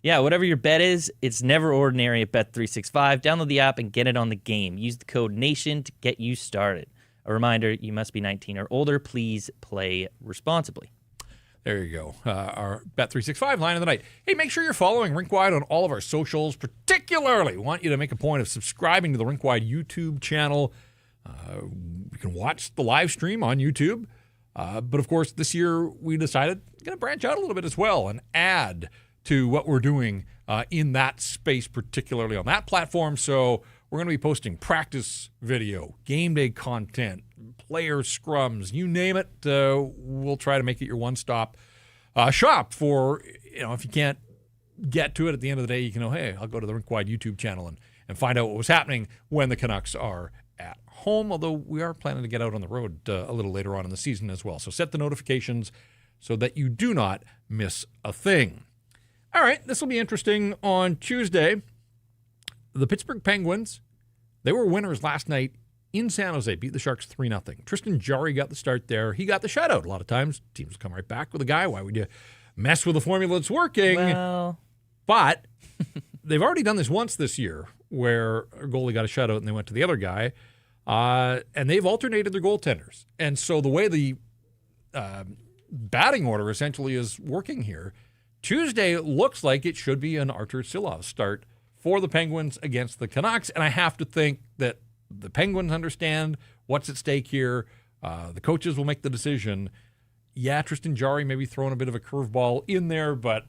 Whatever your bet is, it's never ordinary at Bet365. Download the app and get it on the game. Use the code NATION to get you started. A reminder, you must be 19 or older. Please play responsibly. There you go. Our Bet365 line of the night. Hey, make sure you're following Rink Wide on all of our socials. Particularly, we want you to make a point of subscribing to the Rink Wide YouTube channel. You can watch the live stream on YouTube. But, of course, this year we decided we're going to branch out a little bit as well and add to what we're doing in that space, particularly on that platform. So we're going to be posting practice video, game day content, player scrums, you name it. We'll try to make it your one-stop shop for, if you can't get to it at the end of the day, you can know, hey, I'll go to the Rink Wide YouTube channel and find out what was happening when the Canucks are at home, although we are planning to get out on the road a little later on in the season as well. So set the notifications so that you do not miss a thing. All right, this will be interesting. On Tuesday, the Pittsburgh Penguins, they were winners last night in San Jose, beat the Sharks 3-0. Tristan Jarry got the start there. He got the shutout. A lot of times, teams come right back with a guy. Why would you mess with a formula that's working? Well, but they've already done this once this year where a goalie got a shutout and they went to the other guy. And they've alternated their goaltenders. And so the way the batting order essentially is working here, Tuesday looks like it should be an Artur Silovs start for the Penguins against the Canucks. And I have to think that the Penguins understand what's at stake here. The coaches will make the decision. Yeah, Tristan Jarry maybe throwing a bit of a curveball in there, but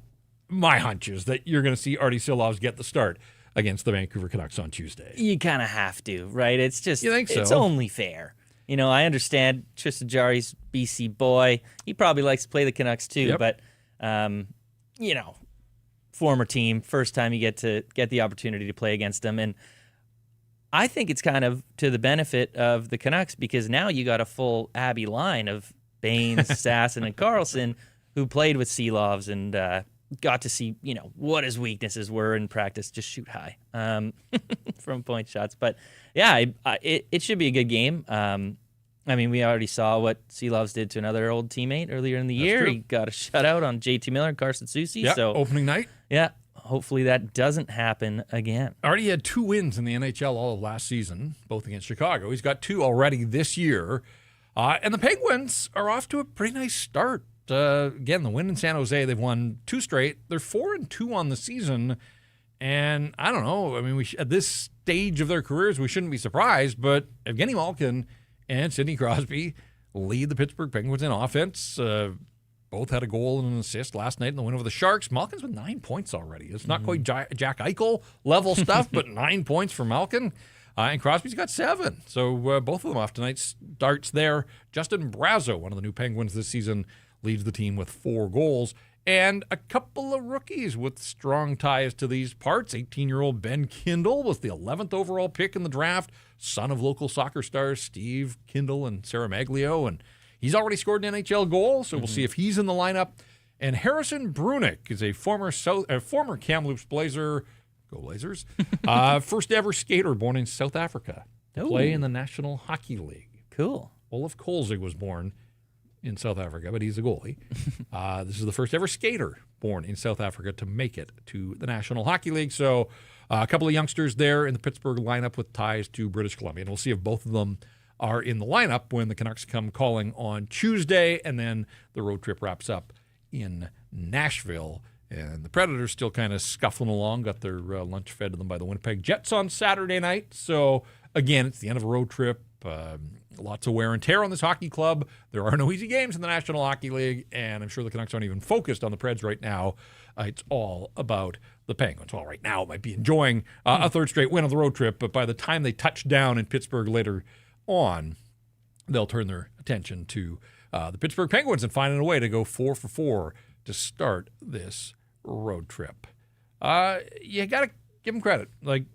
my hunch is that you're going to see Artur Silovs get the start against the Vancouver Canucks on Tuesday. You kind of have to, right? It's just, you think so? It's only fair. I understand Tristan Jarry's BC boy. He probably likes to play the Canucks too, but former team, first time you get the opportunity to play against them. And I think it's kind of to the benefit of the Canucks because now you got a full Abbey line of Baines, Sasson, and Carlson who played with Silovs and got to see, what his weaknesses were in practice. Just shoot high from point shots. But, yeah, it should be a good game. We already saw what Silovs did to another old teammate earlier in the year. True. He got a shutout on JT Miller and Carson Soucy. Yeah, so opening night. Yeah, hopefully that doesn't happen again. Already had 2 wins in the NHL all of last season, both against Chicago. He's got 2 already this year. And the Penguins are off to a pretty nice start. Again, the win in San Jose, they've won 2 straight. They're 4-2 on the season. And I don't know. At this stage of their careers, we shouldn't be surprised. But Evgeny Malkin and Sidney Crosby lead the Pittsburgh Penguins in offense. Both had a goal and an assist last night in the win over the Sharks. Malkin's with 9 points already. It's not quite Jack Eichel level stuff, but 9 points for Malkin. And Crosby's got 7. So both of them off tonight's starts there. Justin Brazeau, one of the new Penguins this season, leads the team with 4 goals. And a couple of rookies with strong ties to these parts. 18-year-old Ben Kindle was the 11th overall pick in the draft, son of local soccer stars Steve Kindle and Sarah Maglio. And he's already scored an NHL goal, so we'll see if he's in the lineup. And Harrison Brunick is a former Kamloops Blazer, go Blazers, first ever skater born in South Africa to play in the National Hockey League. Cool. Olaf Kolzig was born in South Africa, but he's a goalie. This is the first ever skater born in South Africa to make it to the National Hockey League. So a couple of youngsters there in the Pittsburgh lineup with ties to British Columbia. And we'll see if both of them are in the lineup when the Canucks come calling on Tuesday, and then the road trip wraps up in Nashville And the Predators still kind of scuffling along, got their lunch fed to them by the Winnipeg Jets on Saturday night. So, again, it's the end of a road trip. Lots of wear and tear on this hockey club. There are no easy games in the National Hockey League, and I'm sure the Canucks aren't even focused on the Preds right now. It's all about the Penguins. Well, right now it might be enjoying a third straight win on the road trip, but by the time they touch down in Pittsburgh later on, they'll turn their attention to the Pittsburgh Penguins and finding a way to go 4 for 4 to start this road trip. You got to give them credit. Like,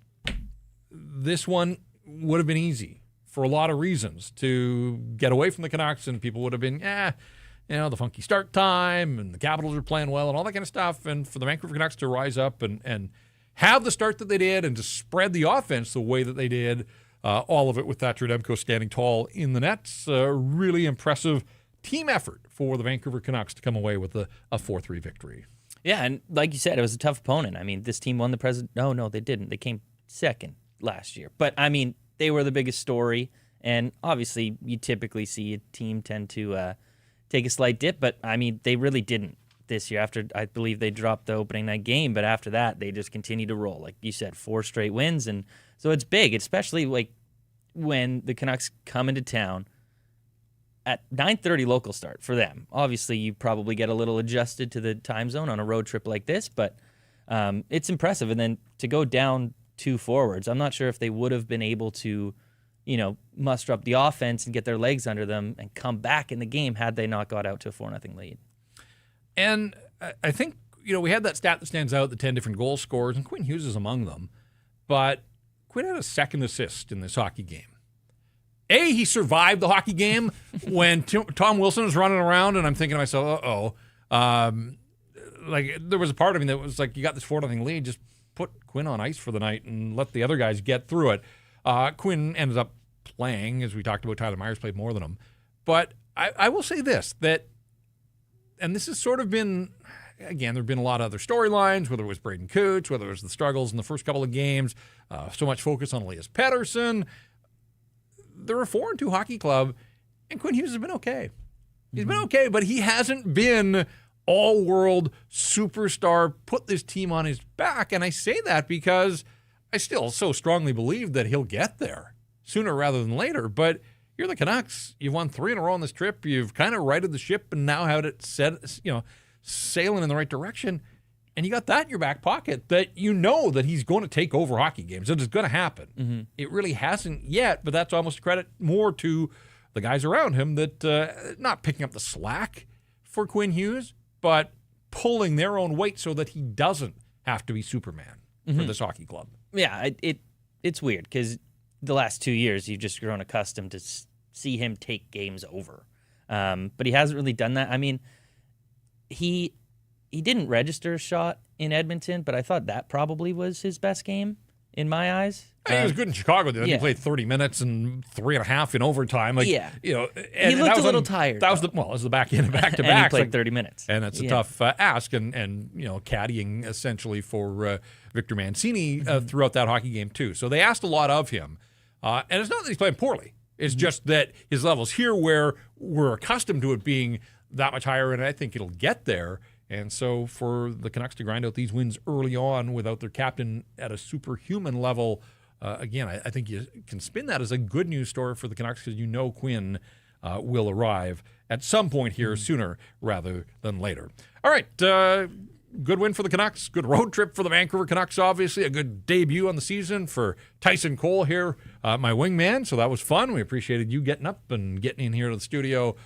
this one would have been easy for a lot of reasons to get away from the Canucks, and people would have been, the funky start time, and the Capitals are playing well, and all that kind of stuff. And for the Vancouver Canucks to rise up and have the start that they did and to spread the offense the way that they did, all of it with Thatcher Demko standing tall in the nets, really impressive team effort for the Vancouver Canucks to come away with a 4-3 victory. Yeah, and like you said, it was a tough opponent. I mean, this team won the President. No, they didn't. They came second last year. But, I mean, they were the biggest story, and obviously you typically see a team tend to take a slight dip, but, I mean, they really didn't this year. After, I believe they dropped the opening night game, but after that, they just continued to roll. Like you said, 4 straight wins, and so it's big, especially like when the Canucks come into town at 9:30 local start for them. Obviously, you probably get a little adjusted to the time zone on a road trip like this, but it's impressive. And then to go down 2 forwards, I'm not sure if they would have been able to, muster up the offense and get their legs under them and come back in the game had they not got out to a 4-0 lead. And I think, we had that stat that stands out, the 10 different goal scorers, and Quinn Hughes is among them. But Quinn had a second assist in this hockey game. He survived the hockey game when Tom Wilson was running around, and I'm thinking to myself, like, there was a part of me that was like, you got this 4-0 lead, just put Quinn on ice for the night and let the other guys get through it. Quinn ended up playing, as we talked about. Tyler Myers played more than him. But I will say this, and this has sort of been, again, there have been a lot of other storylines, whether it was Braden Cooch, whether it was the struggles in the first couple of games, so much focus on Elias Pettersson. They're a 4-2 hockey club, and Quinn Hughes has been okay. He's been okay, but he hasn't been all-world superstar, put this team on his back. And I say that because I still so strongly believe that he'll get there sooner rather than later. But you're the Canucks. You've won 3 in a row on this trip. You've kind of righted the ship and now had it sailing in the right direction. And you got that in your back pocket that that he's going to take over hockey games. It is going to happen. Mm-hmm. It really hasn't yet, but that's almost a credit more to the guys around him that not picking up the slack for Quinn Hughes, but pulling their own weight so that he doesn't have to be Superman for this hockey club. Yeah, it's weird because the last 2 years you've just grown accustomed to see him take games over. But he hasn't really done that. I mean, he didn't register a shot in Edmonton, but I thought that probably was his best game in my eyes. He was good in Chicago. Then he played 30 minutes and 3.5 in overtime. And he looked a little tired. That was it was the back end, back to back. And he played 30 minutes, and that's a tough ask. And caddying essentially for Victor Mancini throughout that hockey game too. So they asked a lot of him, and it's not that he's playing poorly. It's just that his levels here, where we're accustomed to it being that much higher, and I think it'll get there. And so for the Canucks to grind out these wins early on without their captain at a superhuman level, again, I think you can spin that as a good news story for the Canucks because Quinn will arrive at some point here sooner rather than later. All right, good win for the Canucks. Good road trip for the Vancouver Canucks, obviously. A good debut on the season for Tyson Cole here, my wingman. So that was fun. We appreciated you getting up and getting in here to the studio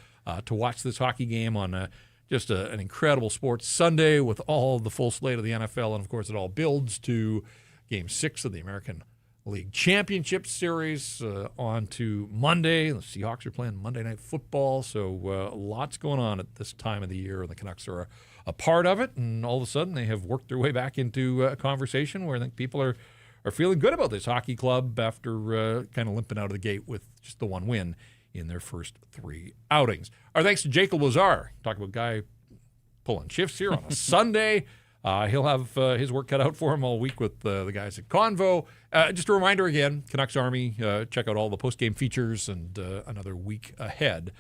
to watch this hockey game on just an incredible sports Sunday with all the full slate of the NFL. And, of course, it all builds to Game 6 of the American League Championship Series on to Monday. The Seahawks are playing Monday Night Football, so lots going on at this time of the year, and the Canucks are a part of it. And all of a sudden, they have worked their way back into a conversation where I think people are feeling good about this hockey club after kind of limping out of the gate with just the one win in their first 3 outings. Our thanks to Jacob Lazar. Talk about a guy pulling shifts here on a Sunday. He'll have his work cut out for him all week with the guys at Convo. Just a reminder again, Canucks Army, check out all the post-game features and another week ahead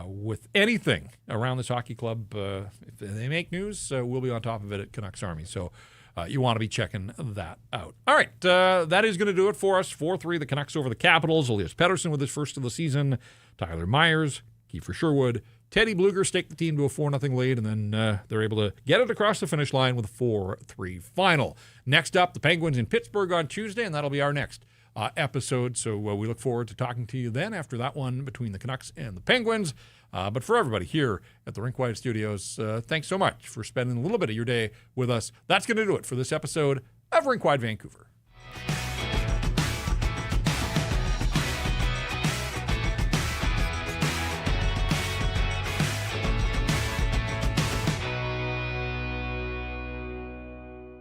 with anything around this hockey club. If they make news, we'll be on top of it at Canucks Army. So you want to be checking that out. All right, that is going to do it for us. 4-3, the Canucks over the Capitals. Elias Pettersson with his first of the season. Tyler Myers, Kiefer Sherwood, Teddy Bluger stake the team to a 4-0 lead, and then they're able to get it across the finish line with a 4-3 final. Next up, the Penguins in Pittsburgh on Tuesday, and that'll be our next episode. So we look forward to talking to you then after that one between the Canucks and the Penguins. But for everybody here at the Rink Wide Studios, thanks so much for spending a little bit of your day with us. That's going to do it for this episode of Rink Wide Vancouver.